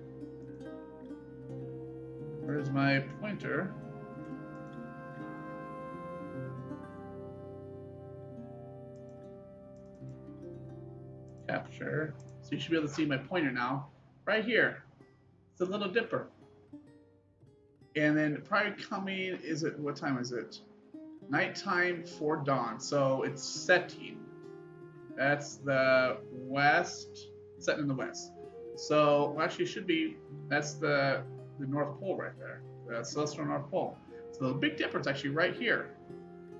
Where's my pointer? Capture. So you should be able to see my pointer now. Right here. It's a Little Dipper. And then probably coming, is it, what time is it? Nighttime for dawn. So it's setting. That's the west, setting in the west. So actually it should be, that's the North Pole right there. The celestial North Pole. So the Big Dipper is actually right here.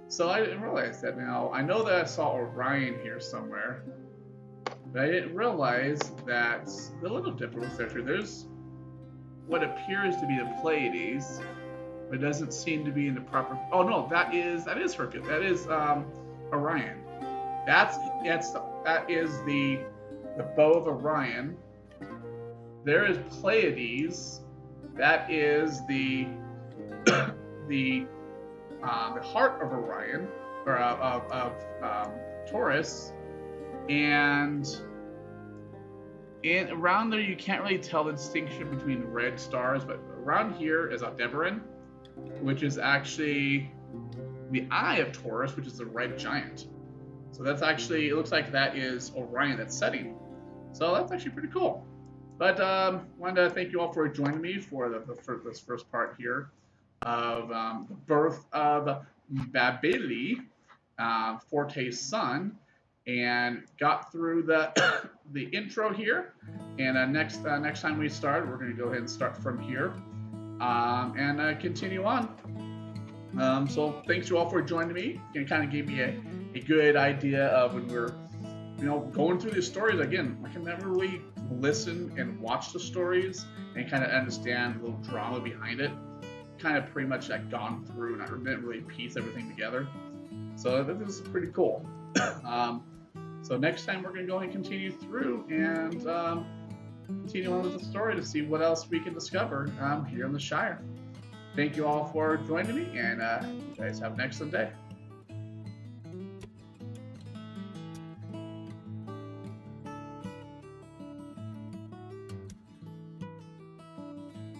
So I didn't realize that. Now, I know that I saw Orion here somewhere. But I didn't realize that the Little Dipper was there too. There's what appears to be the Pleiades, but it doesn't seem to be in the proper. Oh no, that is Hercules. That is Orion. That is the bow of Orion. There is Pleiades. That is the the heart of Orion, or of Taurus. And around there, you can't really tell the distinction between red stars, but around here is Aldebaran, which is actually the eye of Taurus, which is the red giant. So that's actually, it looks like that is Orion that's setting. So that's actually pretty cool. But wanted to thank you all for joining me for this first part here of the birth of Bababile, Forte's son. And got through the intro here, and next time we start, we're going to go ahead and start from here, and continue on. So thanks you all for joining me. It kind of gave me a good idea of when we're going through these stories again. I can never really listen and watch the stories and kind of understand the little drama behind it. Kind of pretty much gone through, and I didn't really piece everything together. So this is pretty cool. So next time we're going to go and continue through and continue on with the story to see what else we can discover here in the Shire. Thank you all for joining me, and you guys have an excellent day.